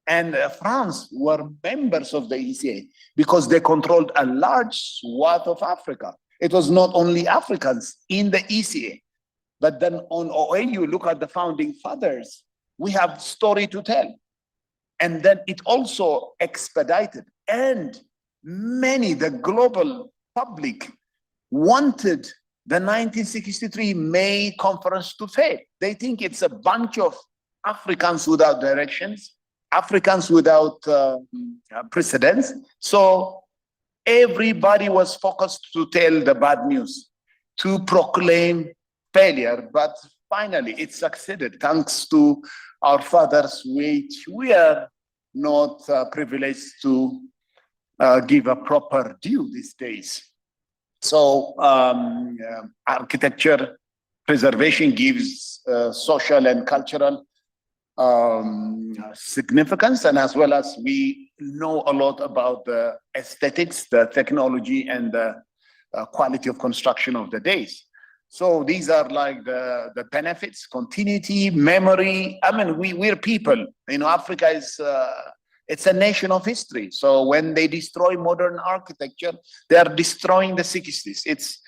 and France were members of the ECA because they controlled a large swath of Africa. It was not only Africans in the ECA, but then on OAU, look at the founding fathers. We have story to tell. And then it also expedited, and the global public wanted the 1963 May conference to fail. They think it's a bunch of Africans without directions, Africans without precedents. So everybody was focused to tell the bad news, to proclaim failure, but finally it succeeded thanks to our fathers, which we are not privileged to give a proper due these days. So architecture preservation gives social and cultural significance, and as well as we know a lot about the aesthetics, the technology, and the quality of construction of the days. So these are like the benefits, continuity, memory. I mean, we're people. You know, Africa is it's a nation of history. So when they destroy modern architecture, they are destroying the 60s. It's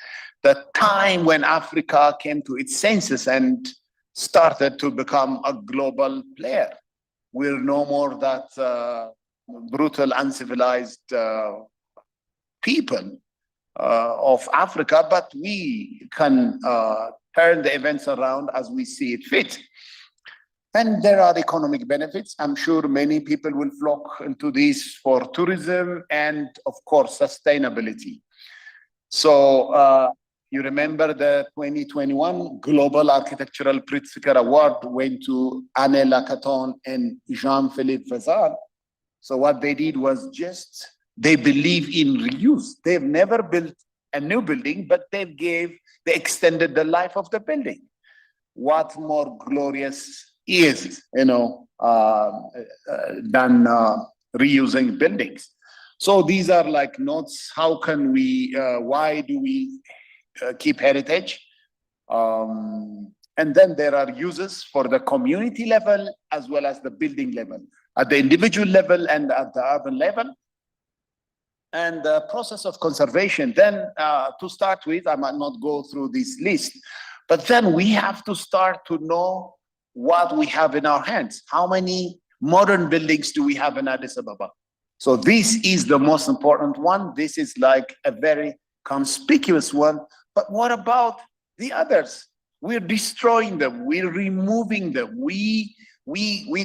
the time when Africa came to its senses and started to become a global player. We're no more that brutal, uncivilized people of Africa, but we can turn the events around as we see it fit. And there are economic benefits. I'm sure many people will flock into this for tourism and, of course, sustainability. So you remember the 2021 Global Architectural Pritzker Award went to Anne Lacaton and Jean-Philippe Vazal. So what they did was just, they believe in reuse. They've never built a new building, but they extended the life of the building. What more glorious is, you know, than reusing buildings? So these are like notes. How can we, why do we keep heritage? And then there are uses for the community level as well as the building level, at the individual level and at the urban level. And the process of conservation, then to start with, I might not go through this list, but then we have to start to know what we have in our hands. How many modern buildings do we have in Addis Ababa? So this is the most important one. This is like a very conspicuous one. But what about the others? We're destroying them. We're removing them. We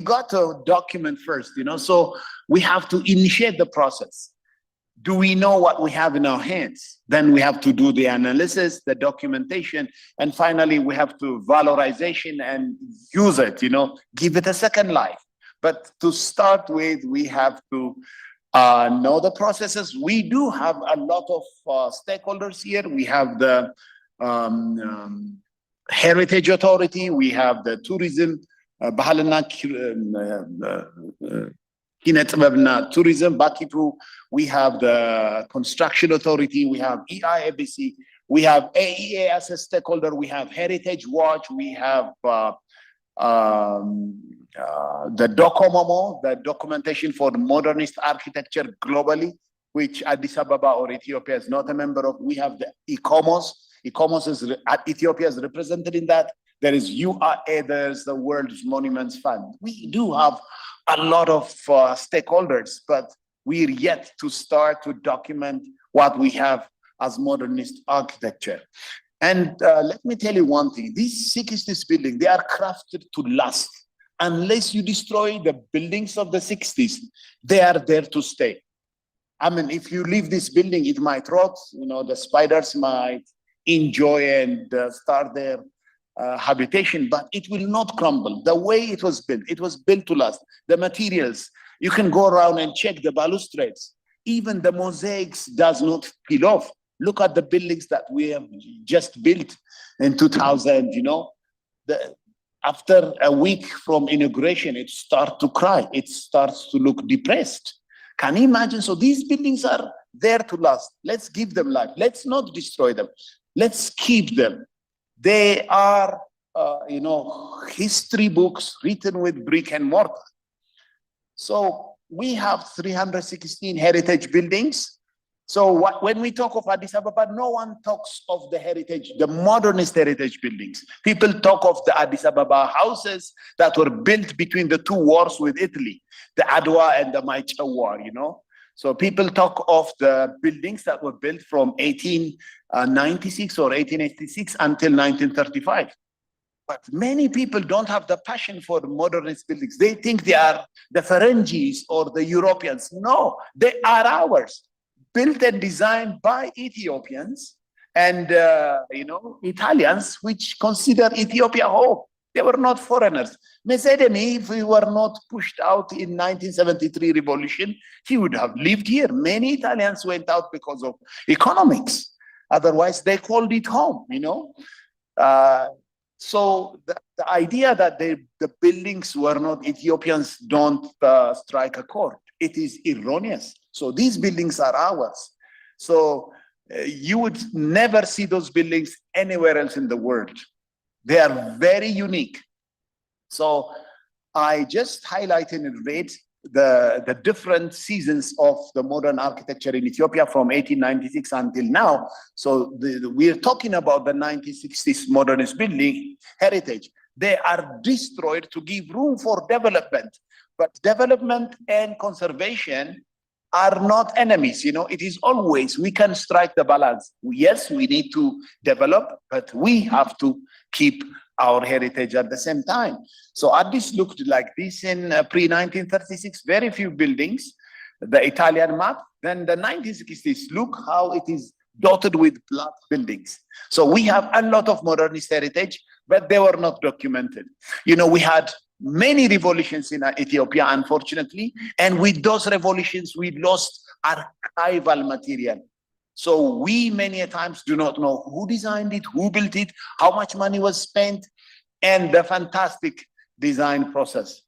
got to document first, you know, so we have to initiate the process. Do we know what we have in our hands? Then we have to do the analysis, the documentation, and finally we have to valorization and use it, you know, give it a second life. But to start with, we have to know the processes. We do have a lot of stakeholders here. We have the Heritage Authority, we have the Tourism, Tourism, Bakipu, we have the Construction Authority, we have EIABC, we have AEA as a stakeholder, we have Heritage Watch, we have the DOCOMOMO, the Documentation for Modernist Architecture Globally, which Addis Ababa or Ethiopia is not a member of. We have the ICOMOS. ICOMOS is, Ethiopia is represented in that. There is URA, there's the World Monuments Fund. We do have a lot of stakeholders, but we're yet to start to document what we have as modernist architecture. And let me tell you one thing, these 60s buildings, they are crafted to last. Unless you destroy the buildings of the 60s, they are there to stay. I mean, if you leave this building, it might rot, you know, the spiders might enjoy and start their habitation, but it will not crumble. The way it was built to last. The materials, you can go around and check the balustrades. Even the mosaics does not peel off. Look at the buildings that we have just built in 2000, you know. After a week from inauguration, it starts to cry. It starts to look depressed. Can you imagine? So these buildings are there to last. Let's give them life. Let's not destroy them. Let's keep them. They are, you know, history books written with brick and mortar. So we have 316 heritage buildings. So when we talk of Addis Ababa, no one talks of the heritage, the modernist heritage buildings. People talk of the Addis Ababa houses that were built between the two wars with Italy, the Adwa and the Maicha War, you know. So people talk of the buildings that were built from 1896 or 1886 until 1935. But many people don't have the passion for modernist buildings. They think they are the Ferengis or the Europeans. No, they are ours. Built and designed by Ethiopians and you know, Italians, which consider Ethiopia home. They were not foreigners. Mesedemi, if we were not pushed out in 1973 revolution, he would have lived here. Many Italians went out because of economics. Otherwise, they called it home, you know. So the idea that the buildings were not Ethiopians don't strike a chord. It is erroneous. So these buildings are ours. So you would never see those buildings anywhere else in the world. They are very unique. So I just highlighted in red the different seasons of the modern architecture in Ethiopia from 1896 until now. So we're talking about the 1960s modernist building heritage. They are destroyed to give room for development. But development and conservation are not enemies, you know. It is always, we can strike the balance. Yes, we need to develop, but we have to keep our heritage at the same time. So Addis looked like this in pre-1936, very few buildings, the Italian map. Then the 1960s, look how it is dotted with black buildings. So we have a lot of modernist heritage, but they were not documented. You know, we had many revolutions in Ethiopia, unfortunately, and with those revolutions, we lost archival material. So we many a times do not know who designed it, who built it, how much money was spent, and the fantastic design process.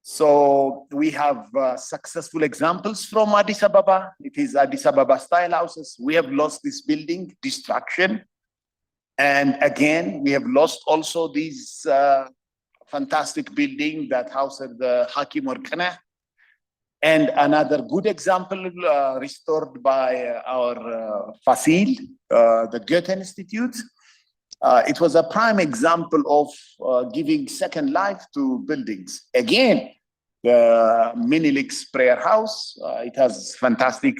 So we have successful examples from Addis Ababa. It is Addis Ababa style houses. We have lost this building, destruction. And again, we have lost also these fantastic building that housed the Hakim Orkana. And another good example restored by our Fasil, the Goethe Institute. It was a prime example of giving second life to buildings. Again, the Minilik's prayer house, it has fantastic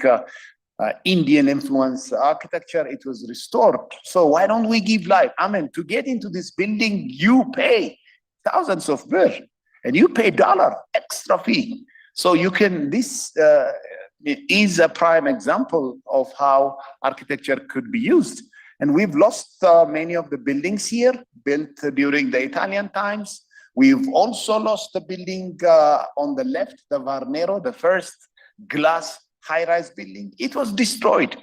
Indian influence architecture. It was restored. So why don't we give life? I mean, to get into this building, you pay thousands of birr and you pay $1 extra fee. So you can, this is a prime example of how architecture could be used. And we've lost many of the buildings here built during the Italian times. We've also lost the building on the left, the Varnero, the first glass high-rise building. It was destroyed.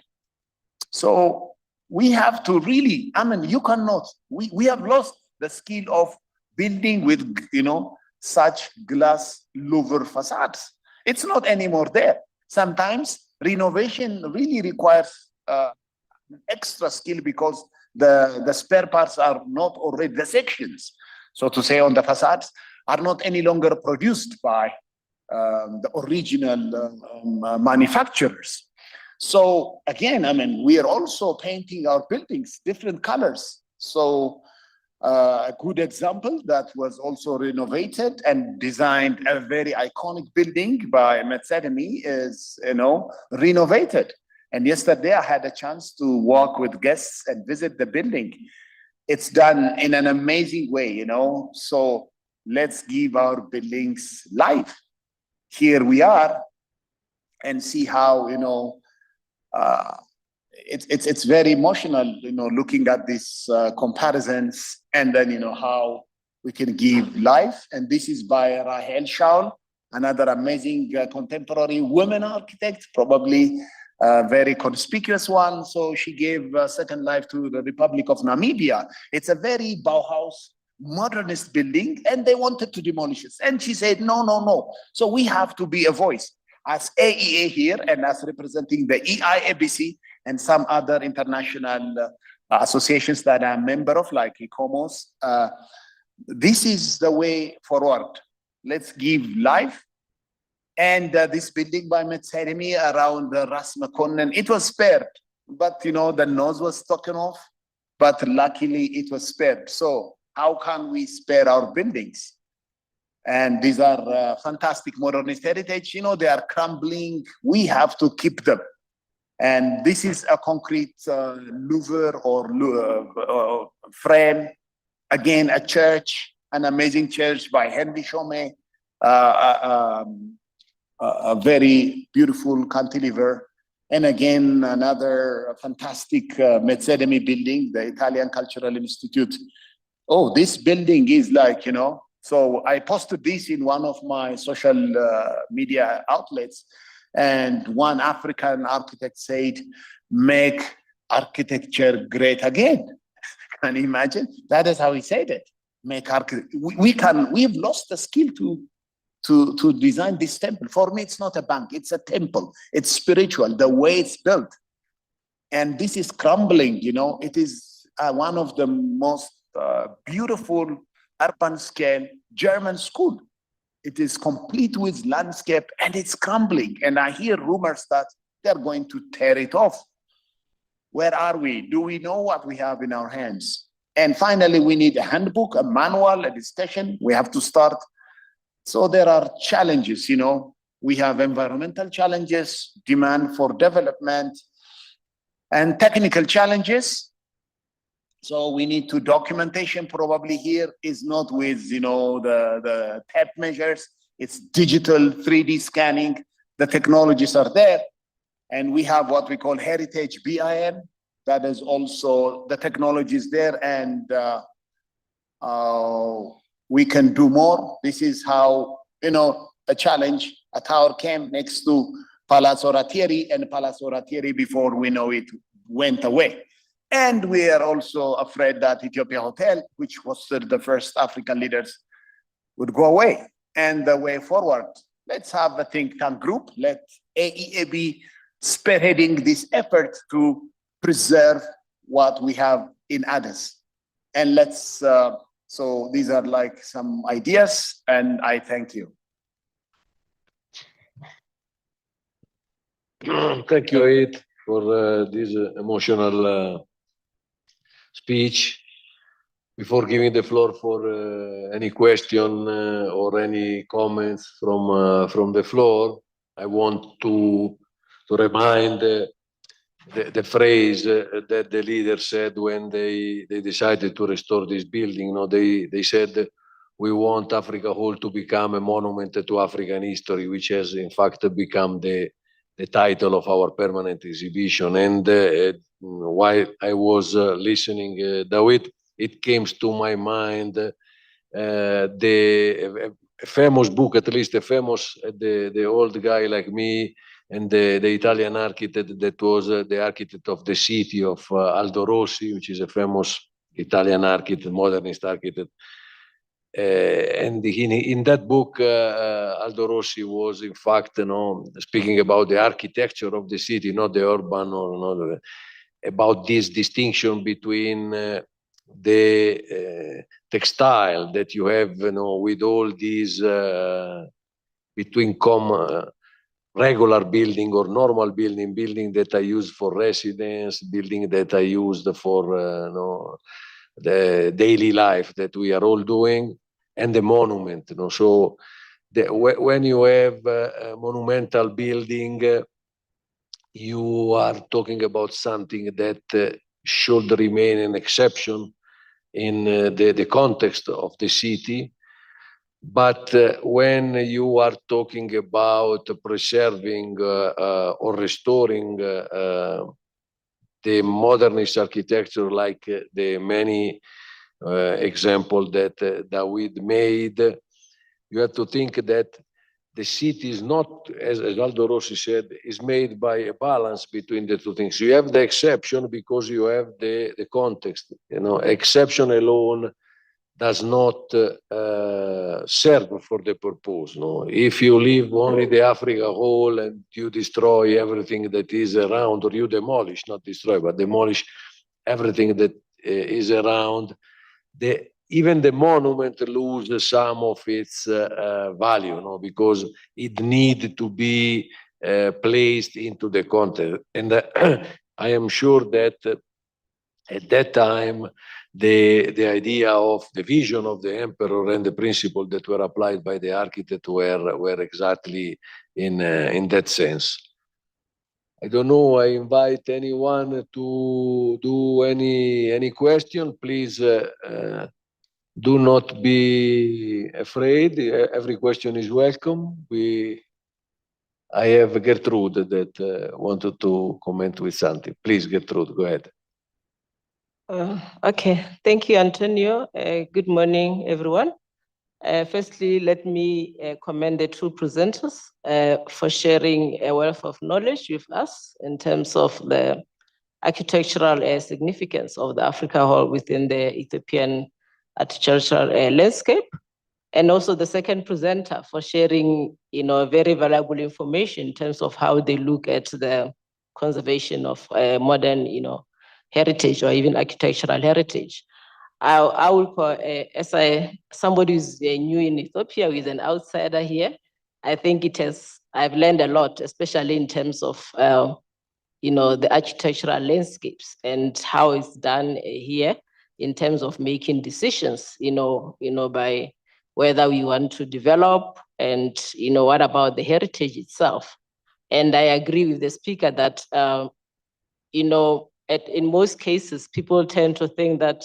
So we have to really, I mean, you cannot, we have lost the skill of building with, you know, such glass louver facades. It's not anymore there. Sometimes renovation really requires extra skill because the spare parts are not already, the sections, so to say, on the facades are not any longer produced by the original manufacturers. So again, I mean, we are also painting our buildings different colors. So a good example that was also renovated and designed, a very iconic building by Metsademi is, you know, renovated. And yesterday I had a chance to walk with guests and visit the building. It's done in an amazing way, you know. So let's give our buildings life. Here we are and see how, it's very emotional, looking at these comparisons, and then, how we can give life. And this is by Rahel Shaul, another amazing contemporary woman architect, probably a very conspicuous one. So she gave a second life to the Republic of Namibia. It's a very Bauhaus, modernist building, and they wanted to demolish it. And she said, no, no, no. So we have to be a voice. As AEA here, and as representing the EIABC and some other international associations that I'm a member of, like ICOMOS, this is the way forward. Let's give life. And this building by Metseremi around Ras Makonnen, it was spared, but the nose was taken off, but luckily it was spared. So how can we spare our buildings? And these are fantastic modernist heritage. They are crumbling. We have to keep them. And this is a concrete louver or frame. Again, a church, an amazing church by Henry Chaumet, a very beautiful cantilever. And again, another fantastic Metseremi building, the Italian Cultural Institute. Oh, this building is like, so I posted this in one of my social media outlets, and one African architect said, make architecture great again. Can you imagine? That is how he said it. Make architecture. We've lost the skill to design this temple. For me, it's not a bank, it's a temple. It's spiritual, the way it's built. And this is crumbling, it is one of the most beautiful urban scale German school. It is complete with landscape and it's crumbling. And I hear rumors that they're going to tear it off. Where are we? Do we know what we have in our hands? And finally, we need a handbook, a manual, a discussion. We have to start. So there are challenges, we have environmental challenges, demand for development, and technical challenges. So we need to documentation probably here is not with, the tape measures. It's digital 3D scanning. The technologies are there. And we have what we call heritage BIM. That is also the technologies there. And we can do more. This is how, a challenge. A tower came next to Palazzo Rattieri, and Palazzo Rattieri, before we know it, went away. And we are also afraid that Ethiopia Hotel, which hosted the first African leaders, would go away. And the way forward, let's have a think tank group. Let AEA be spearheading this effort to preserve what we have in others. And let's, so these are like some ideas, and I thank you. Thank you, Aid, for this emotional speech. Before giving the floor for any question or any comments from the floor, I want to remind the phrase that the leader said when they decided to restore this building. They said, we want Africa Hall to become a monument to African history, which has in fact become the title of our permanent exhibition. And while I was listening, David, it came to my mind the famous book, at least the old guy like me, and the Italian architect that was the architect of the city of Aldo Rossi, which is a famous Italian architect, modernist architect. And in that book, Aldo Rossi was in fact, speaking about the architecture of the city, not the urban or about this distinction between the textile that you have, with all these between regular building or normal building that I use for residence, building that I used for the daily life that we are all doing, and the monument. So when you have a monumental building, you are talking about something that should remain an exception in the context of the city. But when you are talking about preserving or restoring the modernist architecture, like the many example that David made, you have to think that the city is not, as Aldo Rossi said, is made by a balance between the two things. You have the exception because you have the context. You know, exception alone does not serve for the purpose. No, if you leave only the Africa whole and you destroy everything that is around, or you demolish, not destroy, but demolish everything that is around, even the monument loses some of its value, no? Because it needs to be placed into the context. And I am sure that at that time, the idea of the vision of the emperor and the principle that were applied by the architect were exactly in that sense. I don't know. I invite anyone to do any question. Please do not be afraid. Every question is welcome. I have Gertrude that wanted to comment with something. Please, Gertrude, go ahead. Okay, thank you, Antonio. Good morning, everyone. Firstly, let me commend the two presenters for sharing a wealth of knowledge with us in terms of the architectural significance of the Africa Hall within the Ethiopian architectural landscape. And also the second presenter for sharing, very valuable information in terms of how they look at the conservation of modern, heritage or even architectural heritage. I will call, somebody who's new in Ethiopia, who is an outsider here, I think I've learned a lot, especially in terms of, the architectural landscapes and how it's done here in terms of making decisions, by whether we want to develop and, what about the heritage itself. And I agree with the speaker that, in most cases, people tend to think that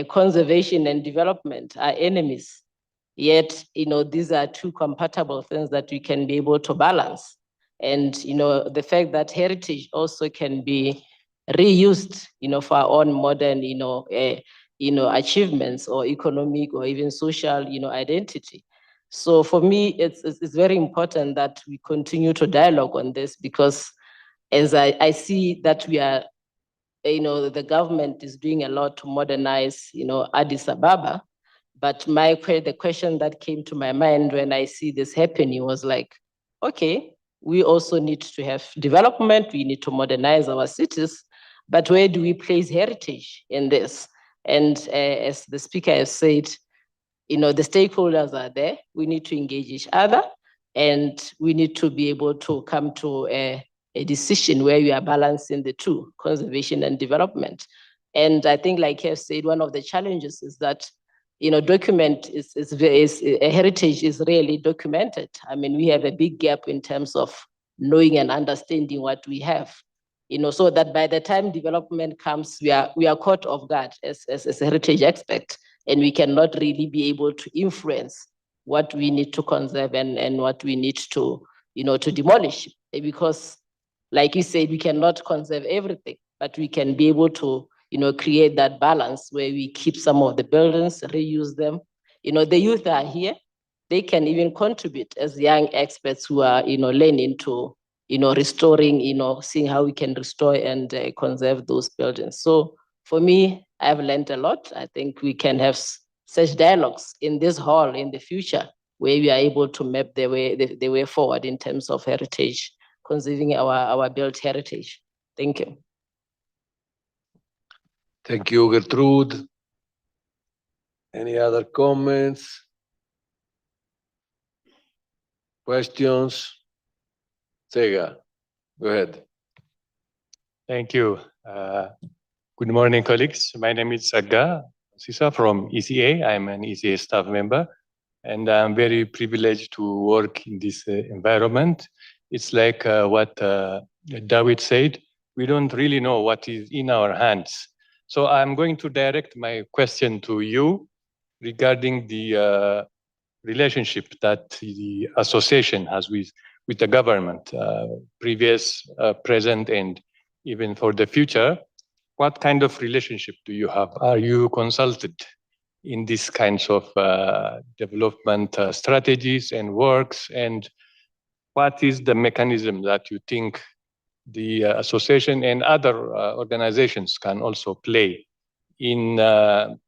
conservation and development are enemies. Yet, these are two compatible things that we can be able to balance. And, the fact that heritage also can be reused, for our own modern, achievements or economic or even social, identity. So for me, it's very important that we continue to dialogue on this, because as I see that we are, the government is doing a lot to modernize, Addis Ababa. But the question that came to my mind when I see this happening was like, okay, we also need to have development. We need to modernize our cities, but where do we place heritage in this? And as the speaker has said, the stakeholders are there. We need to engage each other, and we need to be able to come to a decision where we are balancing the two, conservation and development. And I think, like you have said, one of the challenges is that, heritage is really documented. I mean, we have a big gap in terms of knowing and understanding what we have, so that by the time development comes, we are caught off guard as a heritage expert, and we cannot really be able to influence what we need to conserve and what we need to, to demolish. Because, like you said, we cannot conserve everything, but we can be able to, create that balance where we keep some of the buildings, reuse them. The youth are here. They can even contribute as young experts who are, learning to, restoring, seeing how we can restore and conserve those buildings. So for me, I've learned a lot. I think we can have such dialogues in this hall in the future, where we are able to map the way forward in terms of heritage, conserving our built heritage. Thank you. Thank you, Gertrude. Any other comments? Questions? Sega, go ahead. Thank you. Good morning, colleagues. My name is Sagga Sisa from ECA. I'm an ECA staff member, and I'm very privileged to work in this environment. It's like what David said, we don't really know what is in our hands. So I'm going to direct my question to you regarding the relationship that the association has with the government, previous, present, and even for the future. What kind of relationship do you have? Are you consulted in these kinds of development strategies and works? And what is the mechanism that you think the association and other organizations can also play in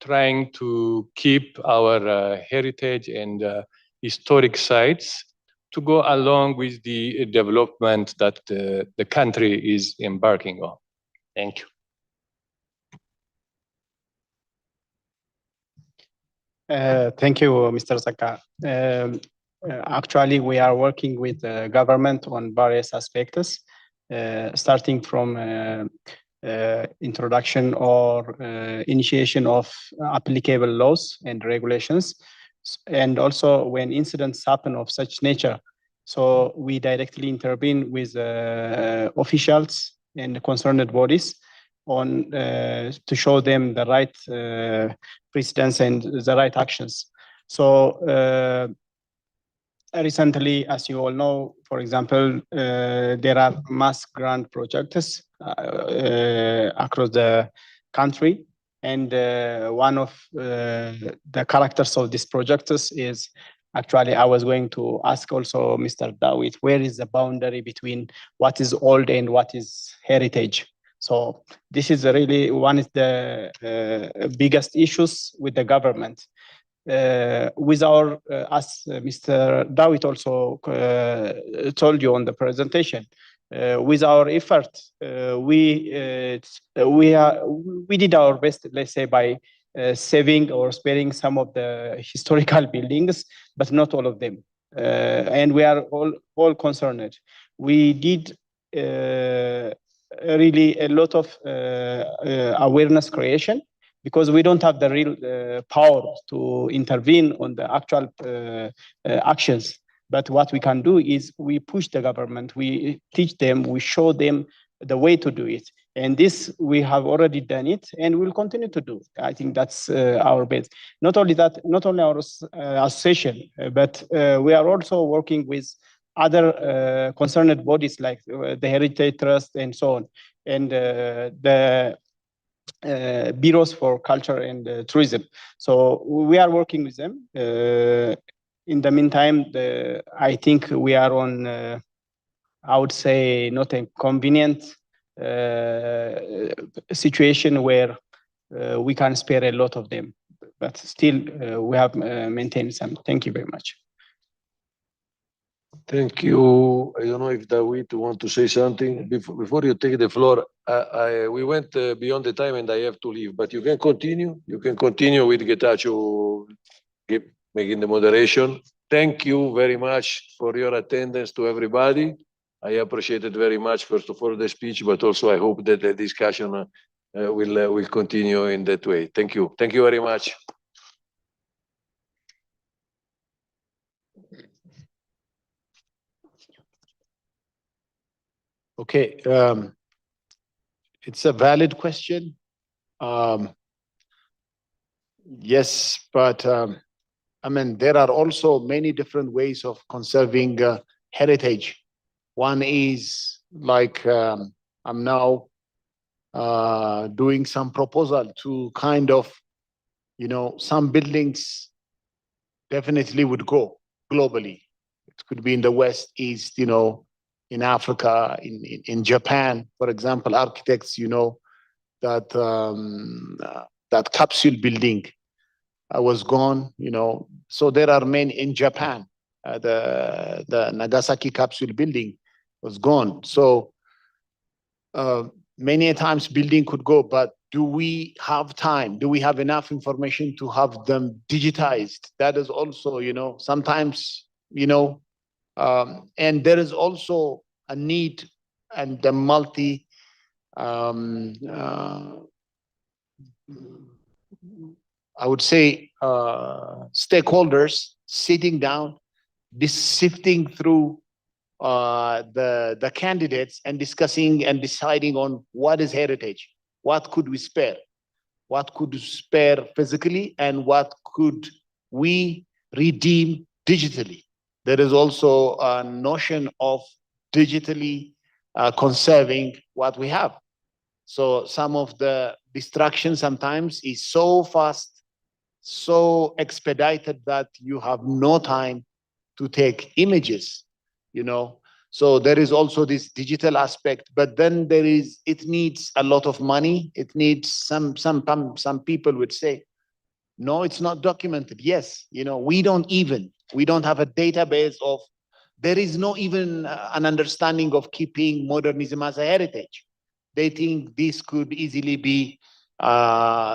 trying to keep our heritage and historic sites to go along with the development that the country is embarking on? Thank you. Thank you, Mr. Zaka. Actually, we are working with the government on various aspects, starting from introduction or initiation of applicable laws and regulations, and also when incidents happen of such nature. So we directly intervene with officials and concerned bodies on to show them the right precedents and the right actions. So recently, as you all know, for example, there are mass grant projects across the country. And one of the characters of these projects is actually, I was going to ask also Mr. Dawit, where is the boundary between what is old and what is heritage? So this is really one of the biggest issues with the government. With our, as Mr. Dawit also told you on the presentation, with our effort, we did our best, let's say, by saving or sparing some of the historical buildings, but not all of them. And we are all concerned. We did really a lot of awareness creation, because we don't have the real power to intervene on the actual actions. But what we can do is we push the government, we teach them, we show them the way to do it. And this, we have already done it, and we'll continue to do. I think that's our base. Not only that, not only our association, but we are also working with other concerned bodies like the Heritage Trust and so on, and the bureaus for culture and tourism. So we are working with them. In the meantime, I think we are on, I would say, not a convenient situation where we can spare a lot of them, but still we have maintained some. Thank you very much. Thank you. I don't know if Dawit want to say something before you take the floor. We went beyond the time and I have to leave, but you can continue. You can continue with Getachew making the moderation. Thank you very much for your attendance to everybody. I appreciate it very much, first of all, the speech, but also I hope that the discussion will continue in that way. Thank you. Thank you very much. Okay, it's a valid question. Yes, but I mean, there are also many different ways of conserving heritage. One is like I'm now doing some proposal to kind of, you know, some buildings definitely would go globally. It could be in the West, East, you know, in Africa, in Japan, for example, architects, you know, that that capsule building was gone, you know. So there are many in Japan. The Nagasaki capsule building was gone. So many times building could go, but do we have time? Do we have enough information to have them digitized? That is also, you know, sometimes, you know, and there is also a need and the multi I would say stakeholders sitting down, sifting through the candidates and discussing and deciding on what is heritage, what could we spare physically, and what could we redeem digitally. There is also a notion of digitally conserving what we have. So some of the destruction sometimes is so fast, so expedited that you have no time to take images, you know. So there is also this digital aspect, but then it needs a lot of money. It needs some people would say, no, it's not documented. Yes, you know, we don't have a database of, there is no even an understanding of keeping modernism as a heritage. They think this could easily be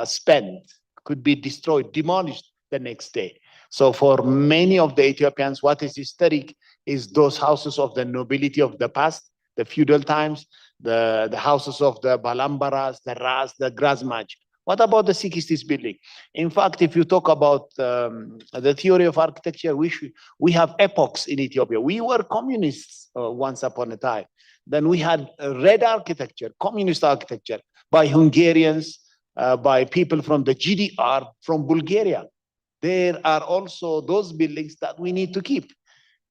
spent, could be destroyed, demolished the next day. So for many of the Ethiopians, what is historic is those houses of the nobility of the past, the feudal times, the houses of the Balambaras, the Ras, the Grazmaj. What about the 60s building? In fact, if you talk about the theory of architecture, we have epochs in Ethiopia. We were communists once upon a time. Then we had red architecture, communist architecture by Hungarians, by people from the GDR, from Bulgaria. There are also those buildings that we need to keep.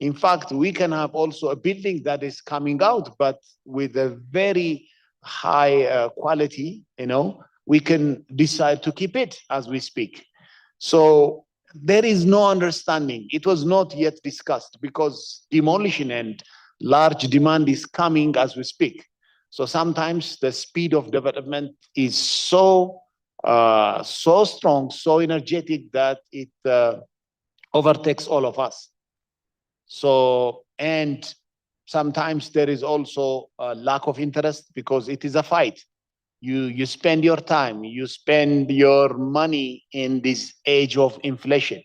In fact, we can have also a building that is coming out, but with a very high quality, you know, we can decide to keep it as we speak. So there is no understanding. It was not yet discussed because demolition and large demand is coming as we speak. So sometimes the speed of development is so strong, so energetic that it overtakes all of us. So, and sometimes there is also a lack of interest because it is a fight. You spend your time, you spend your money in this age of inflation,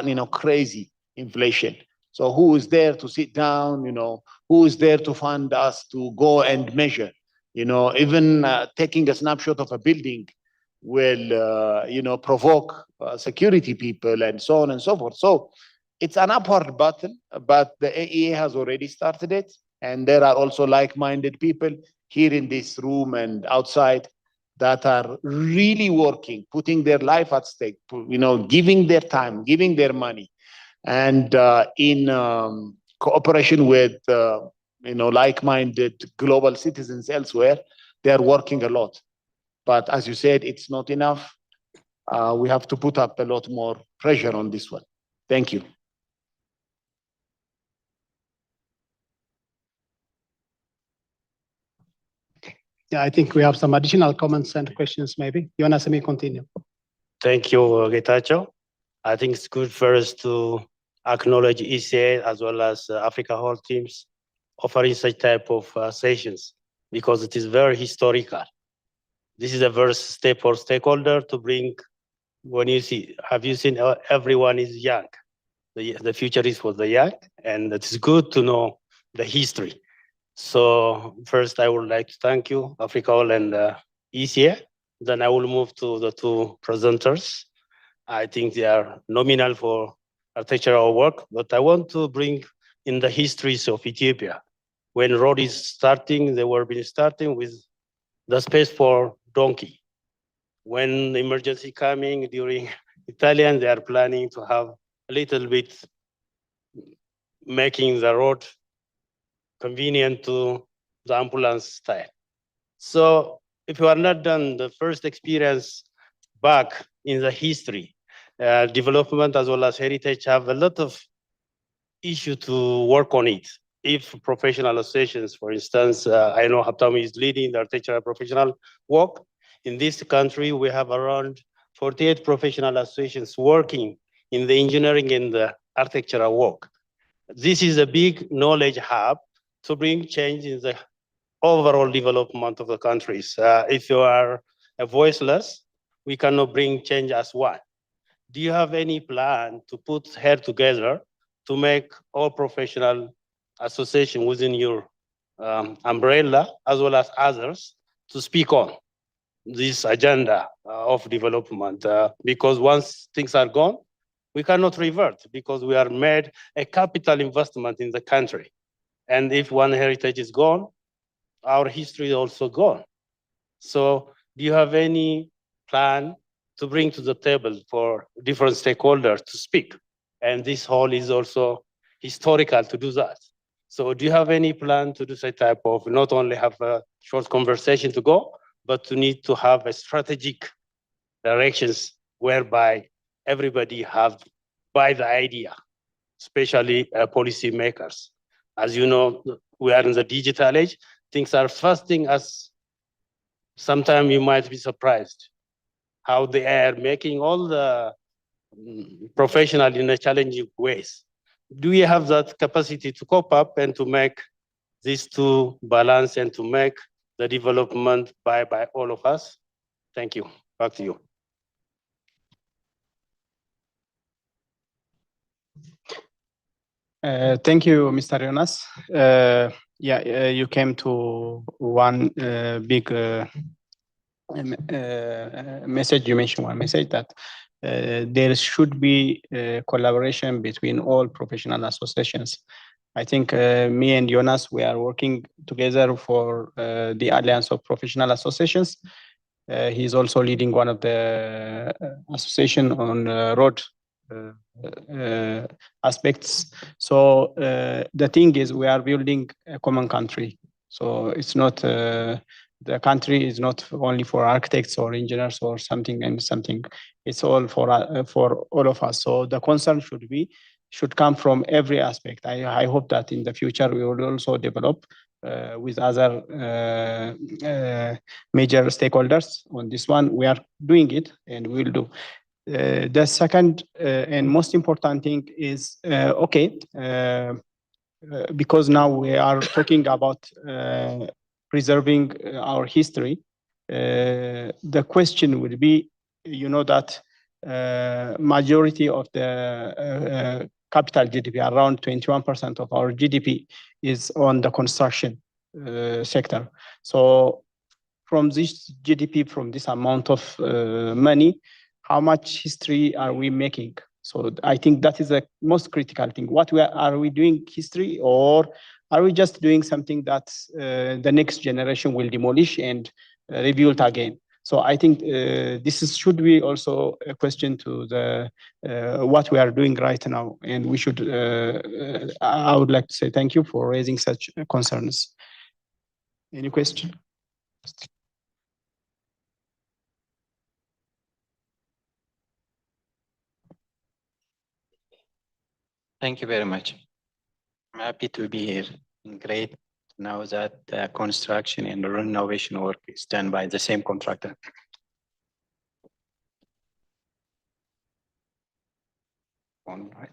you know, crazy inflation. So who is there to sit down, you know, who is there to fund us to go and measure? You know, even taking a snapshot of a building will, you know, provoke security people and so on and so forth. So it's an upward battle, but the AEA has already started it. And there are also like-minded people here in this room and outside that are really working, putting their life at stake, you know, giving their time, giving their money, and in cooperation with, you know, like-minded global citizens elsewhere, they are working a lot. But as you said, it's not enough. We have to put up a lot more pressure on this one. Thank you. Yeah, I think we have some additional comments and questions maybe. Jonas, let me continue. Thank you, Getachew. I think it's good first to acknowledge ECA as well as Africa Hall teams offering such type of sessions because it is very historical. This is the first step for stakeholder to bring, when you see, have you seen everyone is young? The future is for the young, and it is good to know the history. So first, I would like to thank you, Africa Hall and ECA. Then I will move to the two presenters. I think they are nominal for architectural work, but I want to bring in the histories of Ethiopia. When road is starting, they were been starting with the space for donkey. When the emergency coming during Italian, they are planning to have a little bit making the road convenient to the ambulance style. So if you are not done, the first experience back in the history, development as well as heritage have a lot of issue to work on it. If professional associations, for instance, I know Haptam is leading the architectural professional work. In this country, we have around 48 professional associations working in the engineering and the architectural work. This is a big knowledge hub to bring change in the overall development of the countries. If you are voiceless, we cannot bring change as one. Do you have any plan to put head together to make all professional association within your umbrella as well as others to speak on this agenda of development? Because once things are gone, we cannot revert because we are made a capital investment in the country. And if one heritage is gone, our history is also gone. So do you have any plan to bring to the table for different stakeholders to speak And this hall is also historical to do that. So do you have any plan to do such type of, not only have a short conversation to go, but to need to have a strategic directions whereby everybody have buy the idea, especially policy makers. As you know, we are in the digital age. Things are fasting us. Sometimes you might be surprised how they are making all the professional in a challenging ways. Do we have that capacity to cope up and to make these two balance and to make the development by all of us? Thank you. Back to you. Thank you, Mr. Jonas. You came to one big message. You mentioned one message that there should be collaboration between all professional associations. I think me and Jonas, we are working together for the Alliance of Professional Associations. He's also leading one of the association on road aspects. So the thing is, we are building a common country. So it's not the country is not only for architects or engineers or something and something. It's all for all of us. So the concern should come from every aspect. I hope that in the future we will also develop with other major stakeholders on this one. We are doing it and we will do. The second and most important thing is, because now we are talking about preserving our history, the question would be, you know, that majority of the capital GDP, around 21% of our GDP is on the construction sector. So from this GDP, from this amount of money, how much history are we making? So I think that is the most critical thing. Are we doing history, or are we just doing something that the next generation will demolish and rebuild again? So I think should be also a question to the what we are doing right now, and we should. I would like to say thank you for raising such concerns. Any question? Thank you very much. I'm happy to be here. Great now that the construction and the renovation work is done by the same contractor. All right.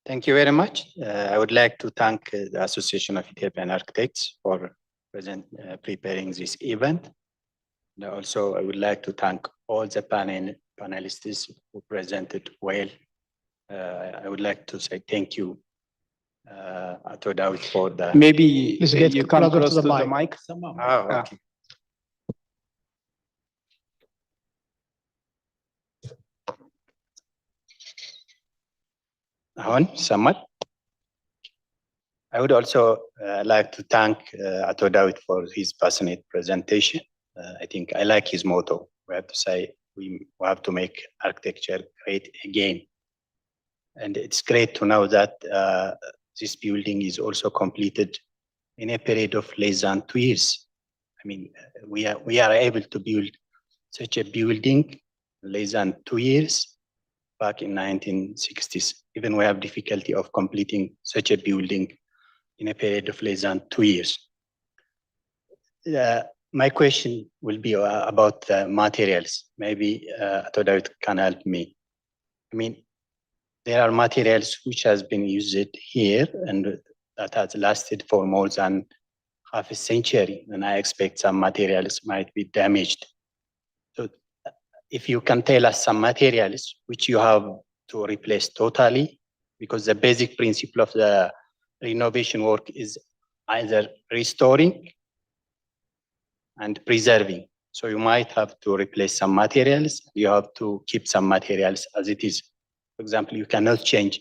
Thank you very much. I would like to thank the Association of Ethiopian Architects for preparing this event. And also, I would like to thank all the panelists who presented well. I would like to say thank you, Ato David, for the... Maybe you come close to the mic. Oh, okay. Samad. I would also like to thank Ato David for his passionate presentation. I think I like his motto. We have to say we have to make architecture great again. And it's great to know that this building is also completed in a period of less than 2 years. I mean, we are able to build such a building in less than 2 years back in 1960s. Even we have difficulty of completing such a building in a period of less than 2 years. My question will be about the materials. Maybe Ato David can help me. I mean, there are materials which has been used here and that has lasted for more than half a century, and I expect some materials might be damaged. So if you can tell us some materials which you have to replace totally, because the basic principle of the renovation work is either restoring and preserving. So you might have to replace some materials. You have to keep some materials as it is. For example, you cannot change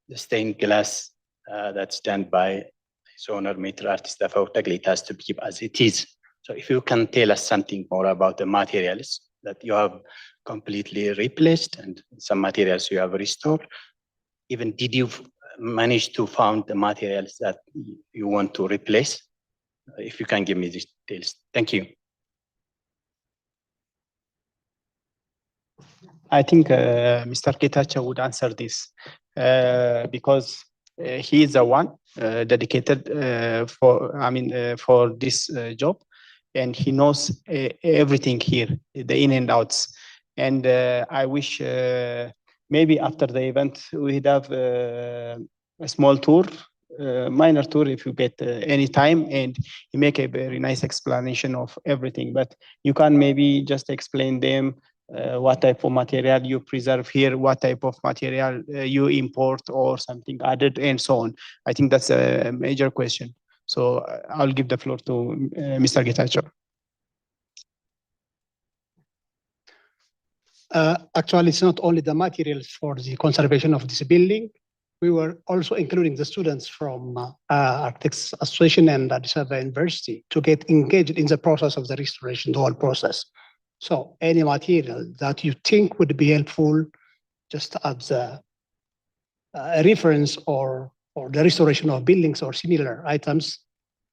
the stained glass that's done by his owner, Maitre Artist Afau Tagli. It has to keep as it is. So if you can tell us something more about the materials that you have completely replaced and some materials you have restored, even did you manage to find the materials that you want to replace? If you can give me these details. Thank you. I think Mr. Getachew would answer this because he is the one dedicated for this job, and he knows everything here, the in and outs. And I wish maybe after the event we'd have a small tour, minor tour if you get any time, and you make a very nice explanation of everything. But you can maybe just explain them what type of material you preserve here, what type of material you import or something added, and so on. I think that's a major question. So I'll give the floor to Mr. Getachew. Actually, it's not only the materials for the conservation of this building. We were also including the students from Architects Association and Addis Ababa University to get engaged in the process of the restoration, the whole process. So any material that you think would be helpful, just as a reference or the restoration of buildings or similar items,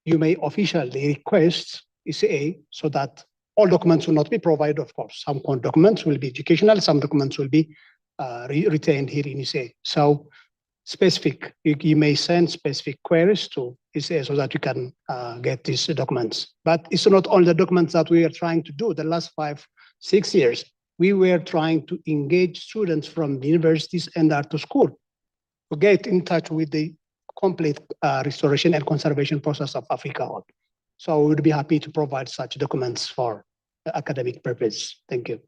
you may officially request ECA so that all documents will not be provided, of course. Some documents will be educational, some documents will be retained here in ECA. So specific, you may send specific queries to ECA so that you can get these documents. But it's not only the documents that we are trying to do. The last 5-6 years, we were trying to engage students from the universities and art school to get in touch with the complete restoration and conservation process of Africa. So we would be happy to provide such documents for academic purpose. Thank you.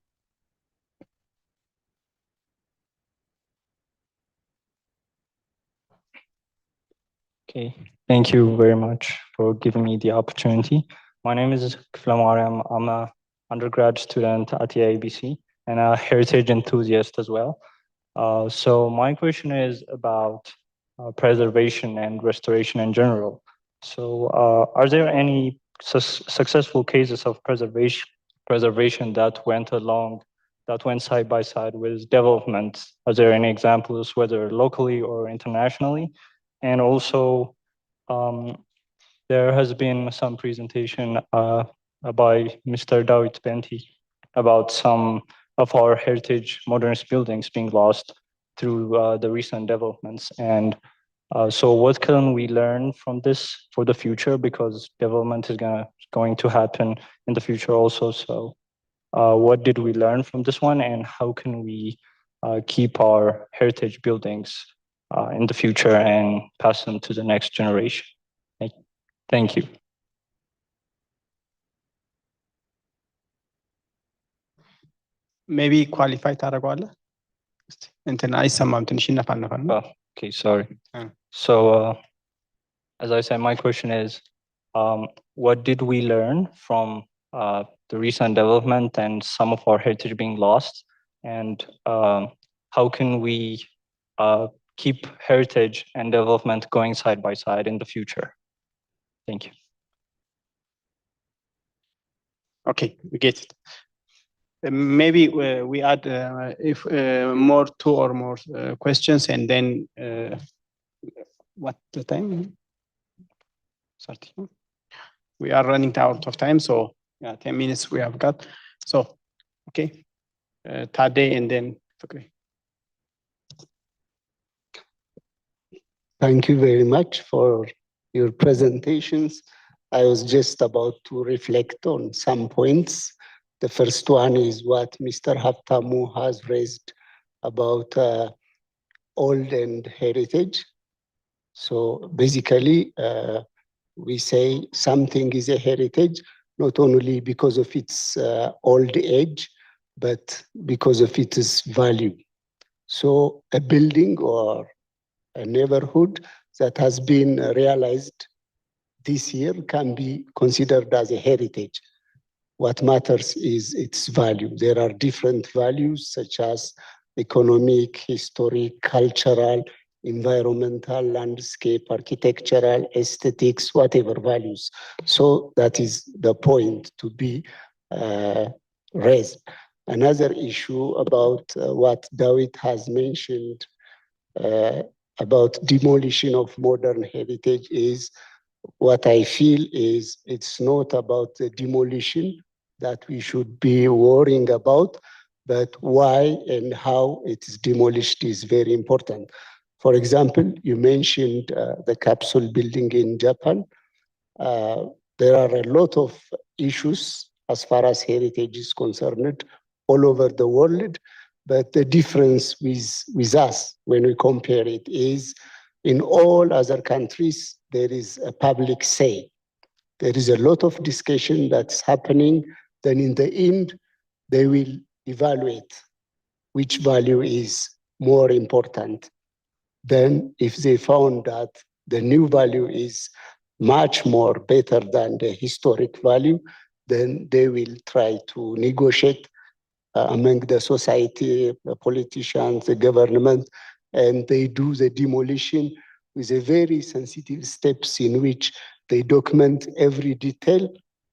Okay, thank you very much for giving me the opportunity. My name is Kiflamariam. I'm an undergrad student at the ABC and a heritage enthusiast as well. So my question is about preservation and restoration in general. So are there any successful cases of preservation that went side by side with development? Are there any examples, whether locally or internationally? And also, there has been some presentation by Mr. David Benti about some of our heritage modernist buildings being lost through the recent developments. And so what can we learn from this for the future? Because development is going to happen in the future also. So what did we learn from this one, and how can we keep our heritage buildings in the future and pass them to the next generation? Thank you. Maybe qualify ታደርገዋለህ? እንትን አይሰማም ትንሽ ይነፋነፋል ነው። Okay, sorry. So as I said, my question is, what did we learn from the recent development and some of our heritage being lost? And how can we keep heritage and development going side by side in the future? Thank you. Okay, we get it. Maybe we add if more 2 or more questions, and then what the time? 30. We are running out of time, so yeah, 10 minutes we have got. So okay, Tade, and then okay. Thank you very much for your presentations. I was just about to reflect on some points. The first one is what Mr. Haftamu has raised about old and heritage. So basically, we say something is a heritage, not only because of its old age, but because of its value. So a building or a neighborhood that has been realized this year can be considered as a heritage. What matters is its value. There are different values such as economic, historic, cultural, environmental, landscape, architectural, aesthetics, whatever values. So that is the point to be raised. Another issue about what Dawit has mentioned about demolition of modern heritage is what I feel is it's not about the demolition that we should be worrying about, but why and how it is demolished is very important. For example, you mentioned the capsule building in Japan. There are a lot of issues as far as heritage is concerned all over the world, but the difference with us when we compare it is in all other countries, there is a public say. There is a lot of discussion that's happening. Then in the end, they will evaluate which value is more important. Then if they found that the new value is much more better than the historic value, then they will try to negotiate among the society, the politicians, the government, and they do the demolition with a very sensitive steps in which they document every detail.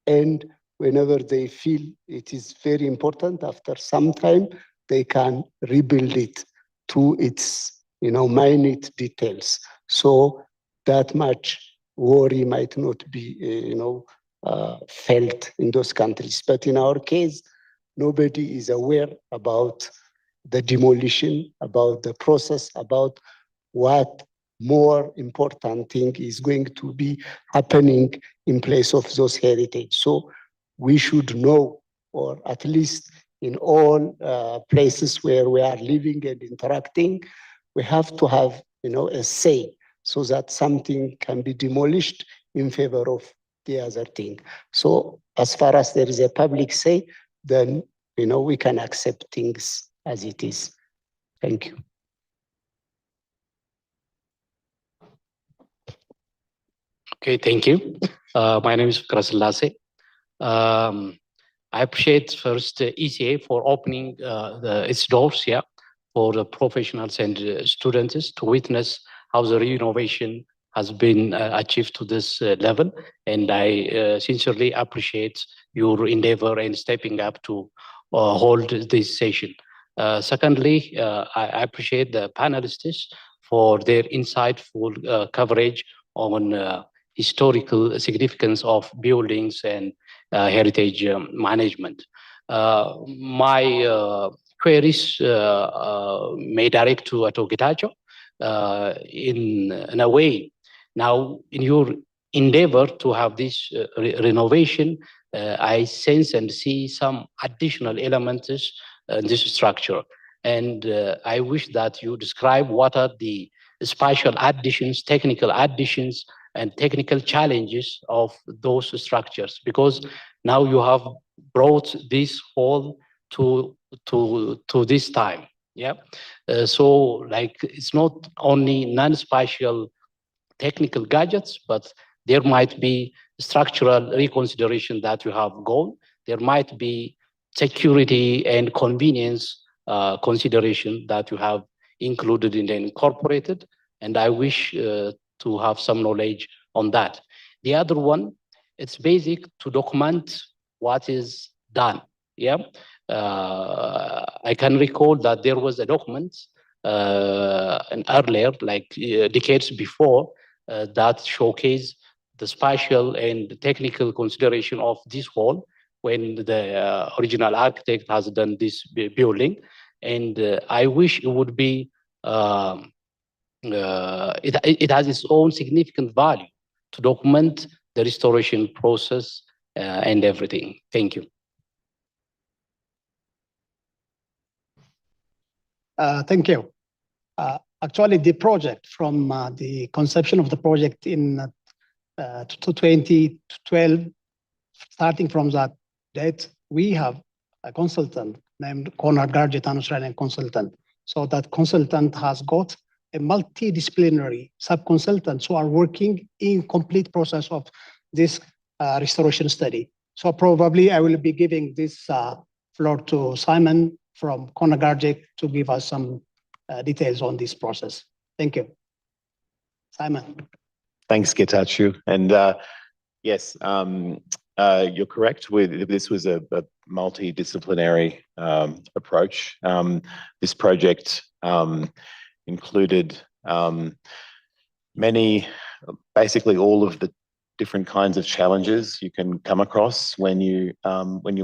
And whenever they feel it is very important, after some time, they can rebuild it to its minute details. So that much worry might not be felt in those countries. But in our case, nobody is aware about the demolition, about the process, about what more important thing is going to be happening in place of those heritage. So we should know, or at least in all places where we are living and interacting, we have to have a say so that something can be demolished in favor of the other thing. So as far as there is a public say, then we can accept things as it is. Thank you. Okay, thank you. My name is Krasilase. I appreciate first ECA for opening its doors here for the professionals and students to witness how the renovation has been achieved to this level. And I sincerely appreciate your endeavor and stepping up to hold this session. Secondly, I appreciate the panelists for their insightful coverage on historical significance of buildings and heritage management. My queries may direct to Ato Getachew in a way. Now, in your endeavor to have this renovation, I sense and see some additional elements in this structure. And I wish that you describe what are the spatial additions, technical additions, and technical challenges of those structures, because now you have brought this whole to this time. Yeah. So like it's not only non-spatial technical gadgets, but there might be structural reconsideration that you have gone. There might be security and convenience consideration that you have included and incorporated. And I wish to have some knowledge on that. The other one, it's basic to document what is done. Yeah. I can recall that there was a document and earlier, like decades before, that showcased the spatial and technical consideration of this hall when the original architect has done this building. And I wish it would be, it has its own significant value to document the restoration process and everything. Thank you. Thank you. Actually, the project from the conception of the project in 2012, starting from that date, we have a consultant named Conrad Garget, an Australian consultant. So that consultant has got a multidisciplinary sub-consultants who are working in complete process of this restoration study. So probably I will be giving this floor to Simon from Conrad Garget to give us some details on this process. Thank you. Simon. Thanks, Getachew. And yes, you're correct. This was a multidisciplinary approach. This project included basically all of the different kinds of challenges you can come across when you're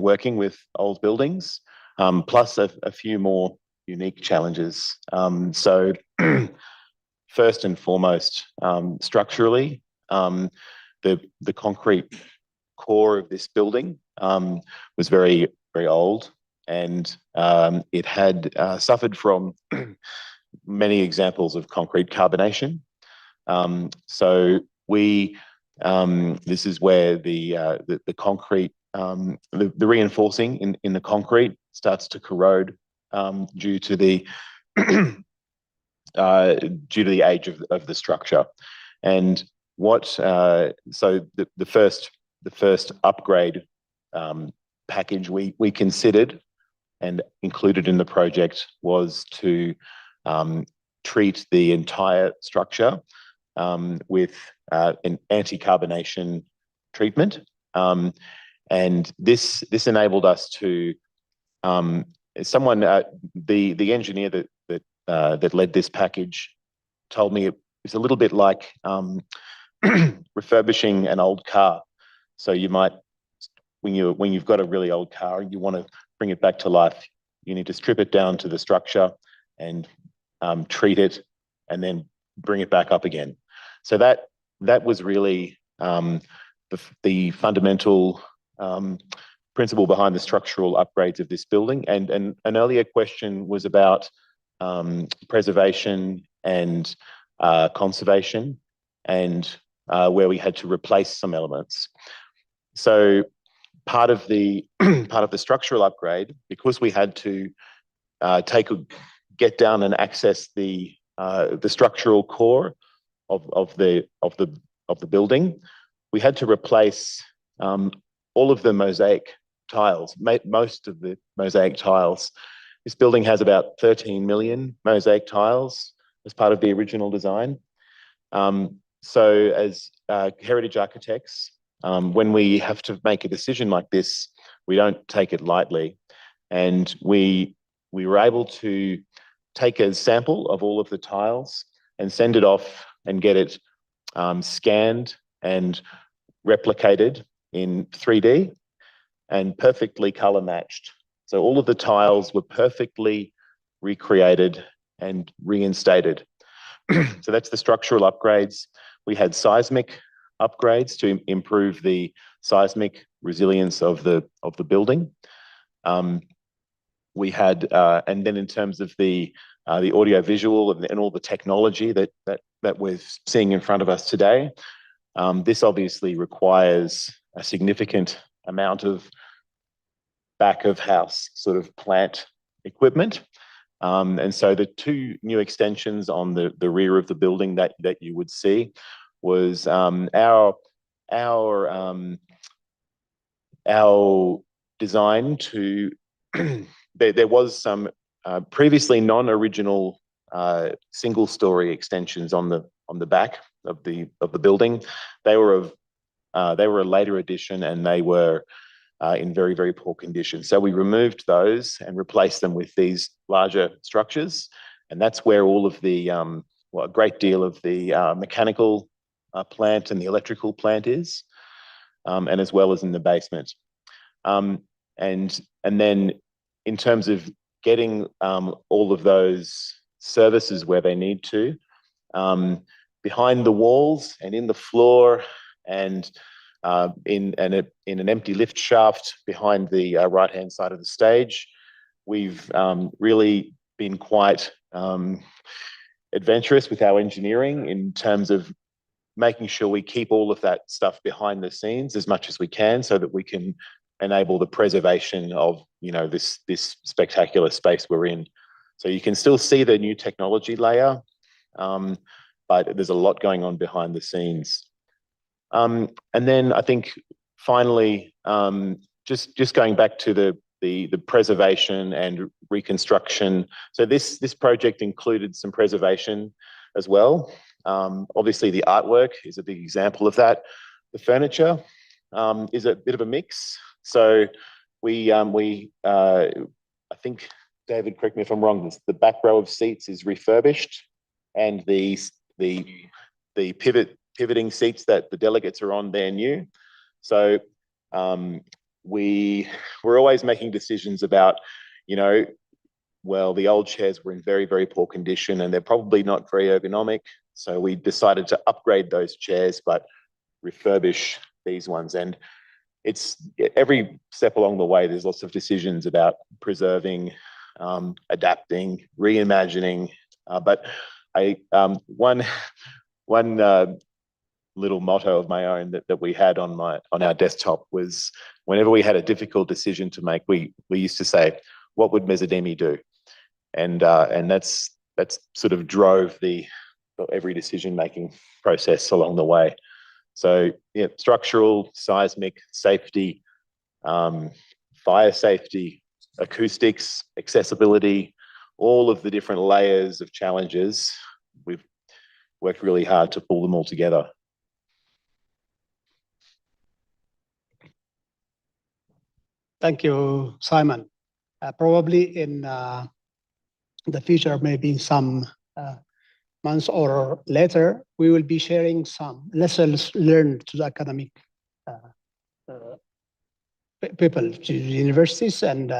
working with old buildings, plus a few more unique challenges. So first and foremost, structurally, the concrete core of this building was very, very old, and it had suffered from many examples of concrete carbonation. So this is where the concrete, the reinforcing in the concrete starts to corrode due to the age of the structure. And so the first upgrade package we considered and included in the project was to treat the entire structure with an anti-carbonation treatment. And this enabled us to, the engineer that led this package told me it's a little bit like refurbishing an old car. So you might, when you've got a really old car and you want to bring it back to life, you need to strip it down to the structure and treat it, and then bring it back up again. So that was really the fundamental principle behind the structural upgrades of this building. And an earlier question was about preservation and conservation, and where we had to replace some elements. So part of the structural upgrade, because we had to get down and access the structural core of the building, we had to replace all of the mosaic tiles, most of the mosaic tiles. This building has about 13 million mosaic tiles as part of the original design. So as heritage architects, when we have to make a decision like this, we don't take it lightly. And we were able to take a sample of all of the tiles and send it off and get it scanned and replicated in 3D and perfectly color matched. So all of the tiles were perfectly recreated and reinstated. So that's the structural upgrades. We had seismic upgrades to improve the seismic resilience of the building. We had, and then in terms of the audio visual and all the technology that we're seeing in front of us today, this obviously requires a significant amount of back of house sort of plant equipment. And so the two new extensions on the rear of the building that you would see was our design to, there was some previously non-original single story extensions on the back of the building. They were a later addition, and they were in very, very poor condition. So we removed those and replaced them with these larger structures. And that's where all of the, a great deal of the mechanical plant and the electrical plant is, and as well as in the basement. And then in terms of getting all of those services where they need to, behind the walls and in the floor and in an empty lift shaft behind the right-hand side of the stage, we've really been quite adventurous with our engineering in terms of making sure we keep all of that stuff behind the scenes as much as we can, so that we can enable the preservation of, this spectacular space we're in. So you can still see the new technology layer, but there's a lot going on behind the scenes. And then I think finally, just going back to the preservation and reconstruction. So this project included some preservation as well. Obviously, the artwork is a big example of that. The furniture is a bit of a mix. So I think, David, correct me if I'm wrong, the back row of seats is refurbished, and the pivoting seats that the delegates are on, they're new. So we're always making decisions about, well, the old chairs were in very, very poor condition and they're probably not very ergonomic. So we decided to upgrade those chairs, but refurbish these ones. And it's every step along the way, there's lots of decisions about preserving, adapting, reimagining. But one little motto of my own that we had on our desktop was, whenever we had a difficult decision to make, we used to say, what would Mezzademi do? And that's sort of drove every decision-making process along the way. So yeah, structural, seismic, safety, fire safety, acoustics, accessibility, all of the different layers of challenges, we've worked really hard to pull them all together. Thank you, Simon. Probably in the future, maybe some months or later, we will be sharing some lessons learned to the academic people, to universities and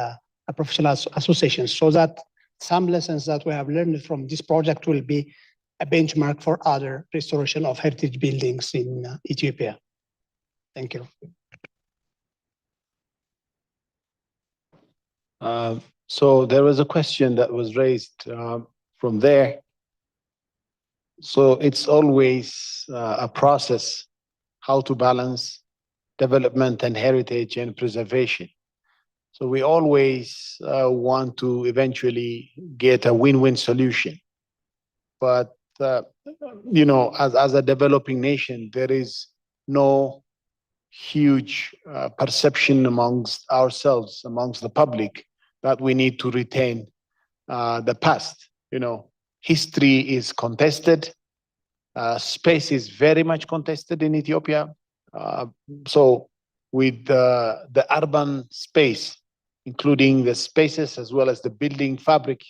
professional associations, so that some lessons that we have learned from this project will be a benchmark for other restoration of heritage buildings in Ethiopia. Thank you. So there was a question that was raised from there. So it's always a process, how to balance development and heritage and preservation. So we always want to eventually get a win-win solution. But, as a developing nation, there is no huge perception amongst ourselves, amongst the public, that we need to retain the past. History is contested. Space is very much contested in Ethiopia. So with the urban space, including the spaces as well as the building fabric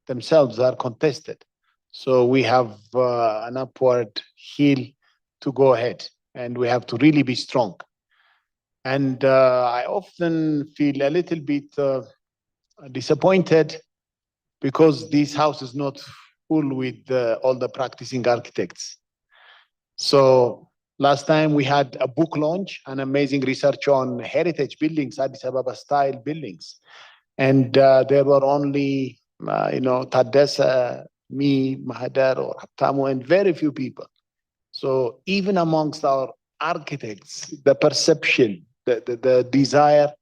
themselves, are contested. So we have an upward hill to go ahead, and we have to really be strong. And I often feel a little bit disappointed because this house is not full with all the practicing architects. So last time we had a book launch, an amazing research on heritage buildings, Addis Ababa style buildings. And there were only, Tadessa, me, Mahadar, or Haptamu, and very few people. So even amongst our architects, the perception, the desire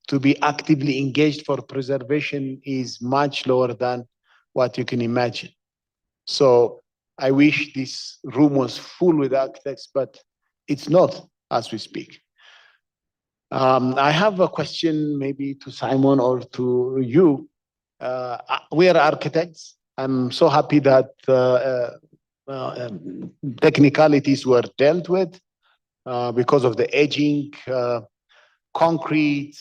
to be actively engaged for preservation is much lower than what you can imagine. So I wish this room was full with architects, but it's not as we speak. I have a question maybe to Simon or to you. We are architects. I'm so happy that technicalities were dealt with because of the aging, concrete,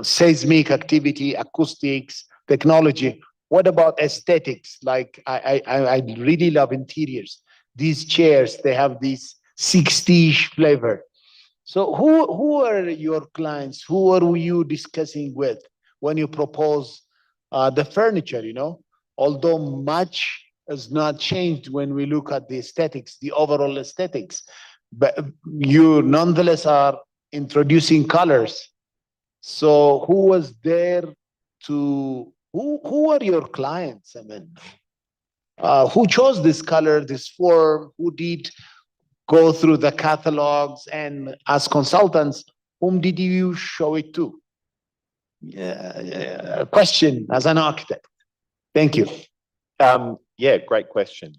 seismic activity, acoustics, technology. What about aesthetics? Like I really love interiors. These chairs, they have this 60s flavor. So who are your clients? Who are you discussing with when you propose the furniture, Although much has not changed when we look at the aesthetics, the overall aesthetics, but you nonetheless are introducing colors. So who was there to, who are your clients? I mean, who chose this color, this form? Who did go through the catalogs? And as consultants, whom did you show it to? Question as an architect. Thank you. Yeah, great question.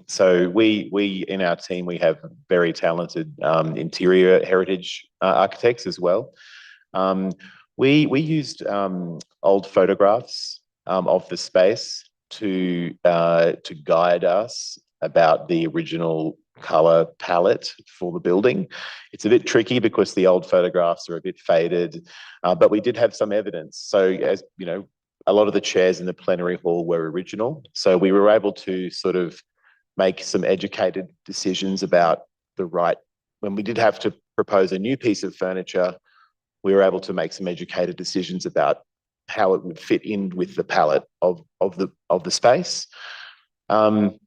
So we in our team, we have very talented interior heritage architects as well. We used old photographs of the space to guide us about the original color palette for the building. It's a bit tricky because the old photographs are a bit faded, but we did have some evidence. So as you know, a lot of the chairs in the plenary hall were original. So we were able to sort of make some educated decisions about the right, when we did have to propose a new piece of furniture, we were able to make some educated decisions about how it would fit in with the palette of the space. And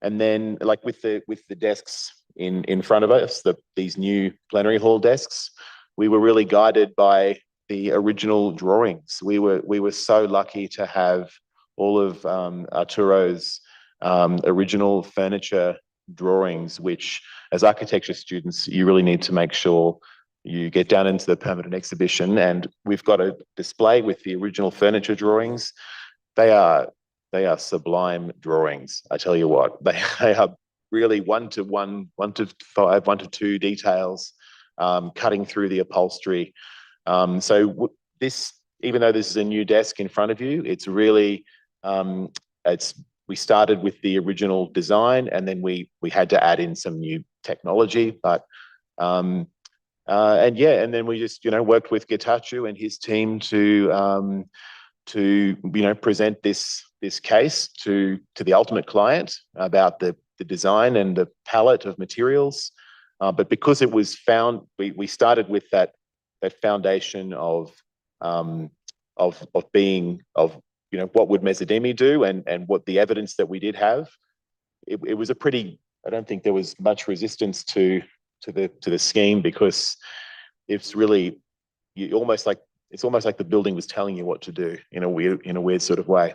then like with the desks in front of us, these new plenary hall desks, we were really guided by the original drawings. We were so lucky to have all of Arturo's original furniture drawings, which as architecture students, you really need to make sure you get down into the permanent exhibition. And we've got a display with the original furniture drawings. They are sublime drawings. I tell you what, they are really 1 to 1, 1 to 5, 1 to 2 details, cutting through the upholstery. So this, even though this is a new desk in front of you, it's really, we started with the original design and then we had to add in some new technology, but, and yeah, and then we just, worked with Getachew and his team to present this case to the ultimate client about the design and the palette of materials. But because it was found, we started with that foundation of being what would Mezzademi do and what the evidence that we did have. It was a pretty, I don't think there was much resistance to the scheme, because it's really, it's almost like the building was telling you what to do in a weird sort of way.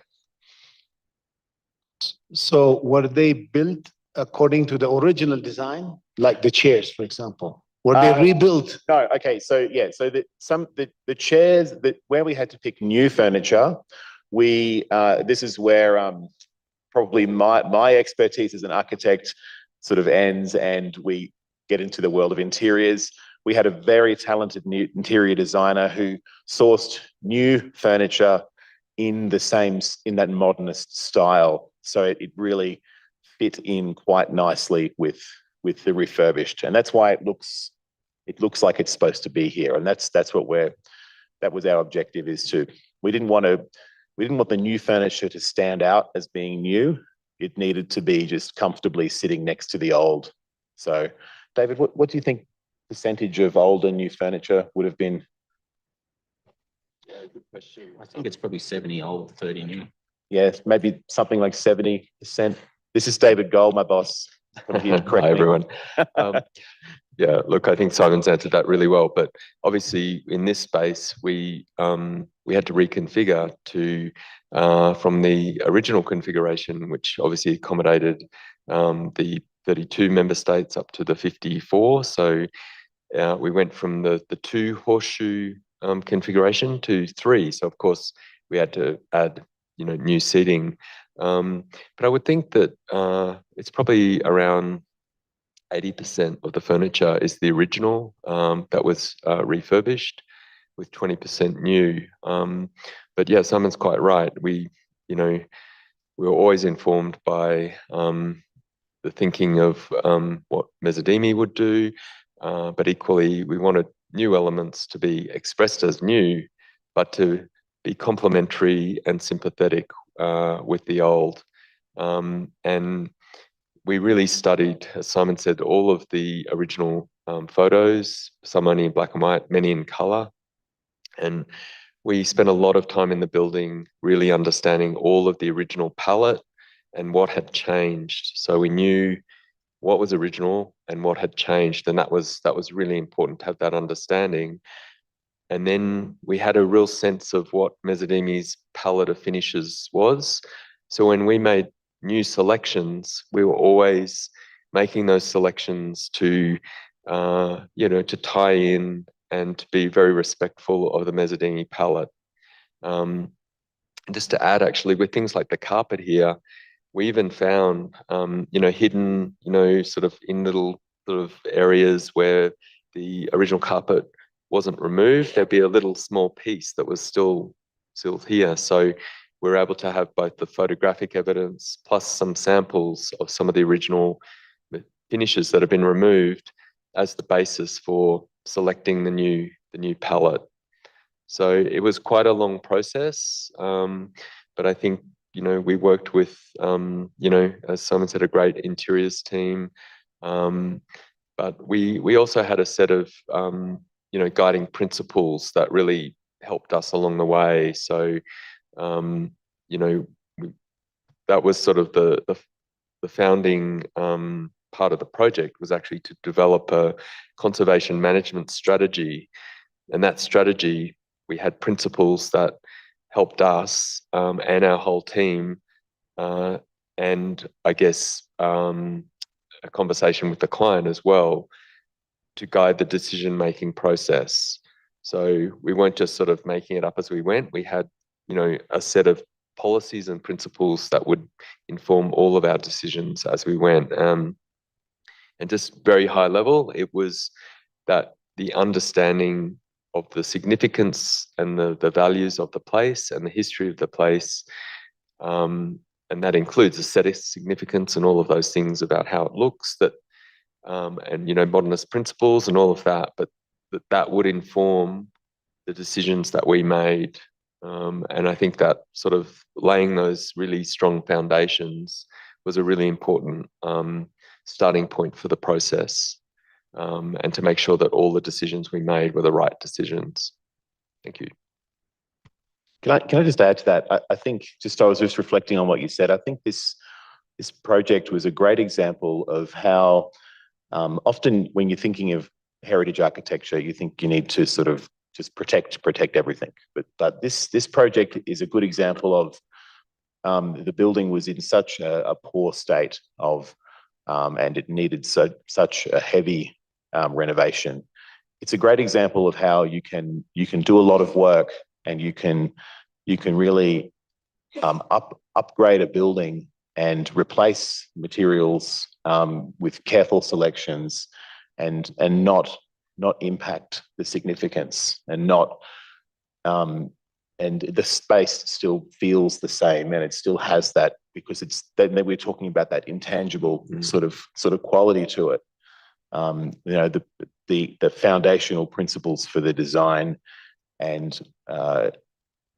So were they built according to the original design, like the chairs, for example? Were they rebuilt? No. Okay. So yeah. So the chairs where we had to pick new furniture, this is where probably my expertise as an architect sort of ends, and we get into the world of interiors. We had a very talented new interior designer who sourced new furniture in that modernist style. So it really fit in quite nicely with the refurbished, and that's why it looks like it's supposed to be here. And that was our objective, we didn't want the new furniture to stand out as being new. It needed to be just comfortably sitting next to the old. So David, what do you think percentage of old and new furniture would have been? Yeah, good question. I think it's probably 70 old, 30 new. Yes, maybe something like 70%. This is David Gold, my boss. Hi, everyone. Yeah, look, I think Simon's answered that really well. But obviously, in this space, we had to reconfigure from the original configuration, which obviously accommodated the 32 member states up to the 54. So we went from the 2 horseshoe configuration to 3. So of course, we had to add new seating. But I would think that it's probably around 80% of the furniture is the original that was refurbished, with 20% new. But yeah, Simon's quite right. We were always informed by the thinking of what Mezzademi would do, but equally we wanted new elements to be expressed as new, but to be complementary and sympathetic with the old. And we really studied, as Simon said, all of the original photos, some only in black and white, many in color. And we spent a lot of time in the building really understanding all of the original palette and what had changed. So we knew what was original and what had changed. And that was really important to have that understanding. And then we had a real sense of what Mezzademi's palette of finishes was. So when we made new selections, we were always making those selections to tie in and to be very respectful of the Mezzademi palette. Just to add, actually, with things like the carpet here, we even found, hidden, sort of in little sort of areas where the original carpet wasn't removed, there'd be a little small piece that was still here. So we're able to have both the photographic evidence plus some samples of some of the original finishes that have been removed as the basis for selecting the new palette. So it was quite a long process, but I think, you know, we worked with, you know, as Simon said, a great interiors team, but we also had a set of, you know, guiding principles that really helped us along the way. So, you know, that was sort of the founding part of the project, was actually to develop a conservation management strategy. And that strategy, we had principles that helped us and our whole team, and I guess a conversation with the client as well, to guide the decision-making process. So we weren't just sort of making it up as we went. We had, you know, a set of policies and principles that would inform all of our decisions as we went. And just very high level, it was that the understanding of the significance and the values of the place and the history of the place, and that includes aesthetic significance and all of those things about how it looks, that and, you know, modernist principles and all of that, but that would inform the decisions that we made. And I think that sort of laying those really strong foundations was a really important starting point for the process, and to make sure that all the decisions we made were the right decisions. Thank you. Can I just add to that? I think I was just reflecting on what you said. I think this project was a great example of how often when you're thinking of heritage architecture, you think you need to sort of just protect everything. But this project is a good example of the building was in such a poor state of, and it needed such a heavy renovation. It's a great example of how you can do a lot of work, and you can really upgrade a building and replace materials with careful selections, and not impact the significance, and not and the space still feels the same, and it still has that, because it's then we're talking about that intangible sort of quality to it. You know, the foundational principles for the design, and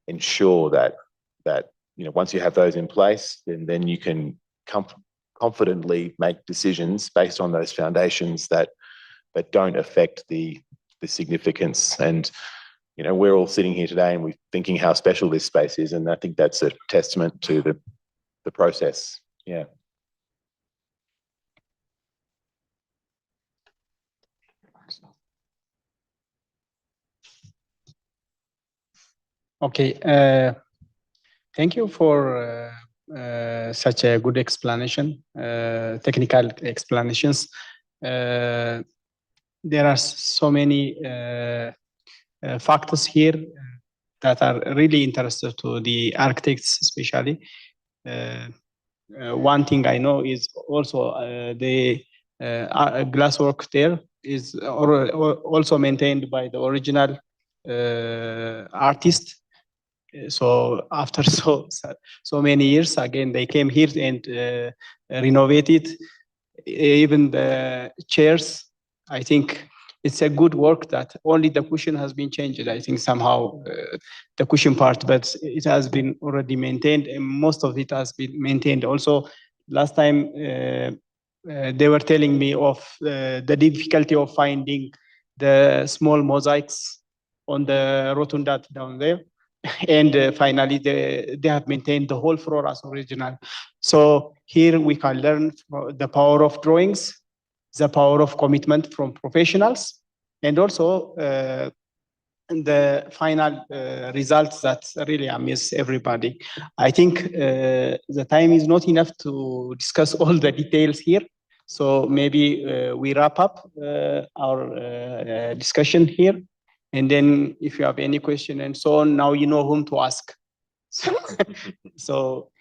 ensure that you know, once you have those in place, then you can confidently make decisions based on those foundations that don't affect the significance. And you know, we're all sitting here today and we're thinking how special this space is, and I think that's a testament to the process. Yeah. Okay. Thank you for such a good explanation, technical explanations. There are so many factors here that are really interesting to the architects, especially. One thing I know is also the glasswork there is also maintained by the original artist. So after so many years, again, they came here and renovated even the chairs. I think it's a good work that only the cushion has been changed. I think somehow the cushion part, but it has been already maintained, and most of it has been maintained. Also, last time they were telling me of the difficulty of finding the small mosaics on the rotunda down there. And finally, they have maintained the whole floor as original. So here we can learn the power of drawings, the power of commitment from professionals, and also the final results that really amaze everybody. I think the time is not enough to discuss all the details here. So maybe we wrap up our discussion here. And then if you have any question and so on, now you know whom to ask. So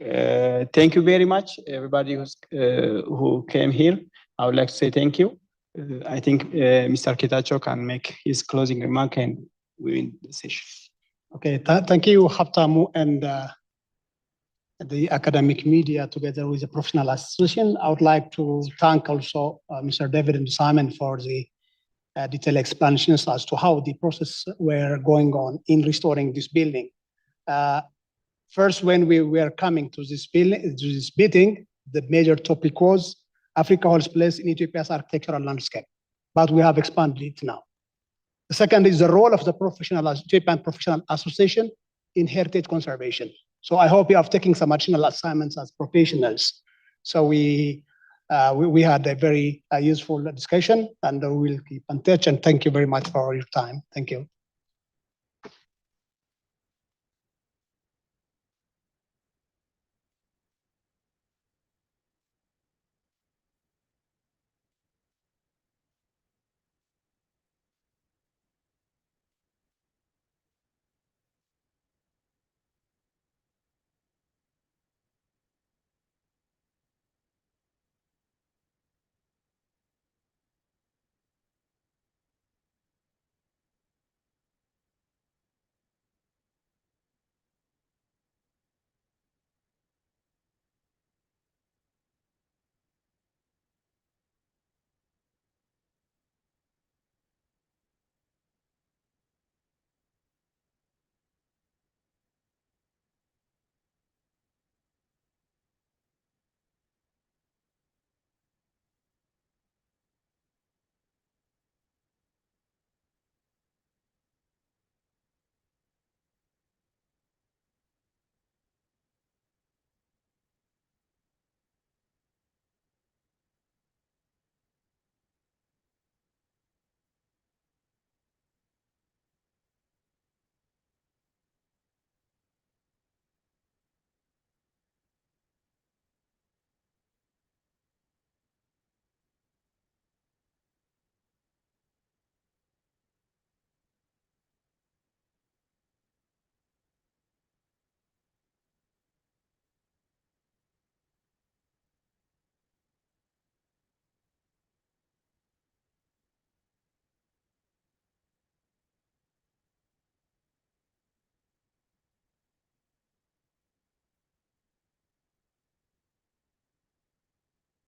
thank you very much, everybody who came here. I would like to say thank you. I think Mr. Kitacho can make his closing remark and we end the session. Okay, thank you, Haftamu and the academic media together with the professional association. I would like to thank also Mr. David and Simon for the detailed explanations as to how the process were going on in restoring this building. First, when we were coming to this meeting, the major topic was Africa holds place in Ethiopia's architectural landscape, but we have expanded it now. The second is the role of the Ethiopian Professional Association in heritage conservation. So I hope you have taken some additional assignments as professionals. So we had a very useful discussion, and we'll keep in touch. And thank you very much for your time. Thank you.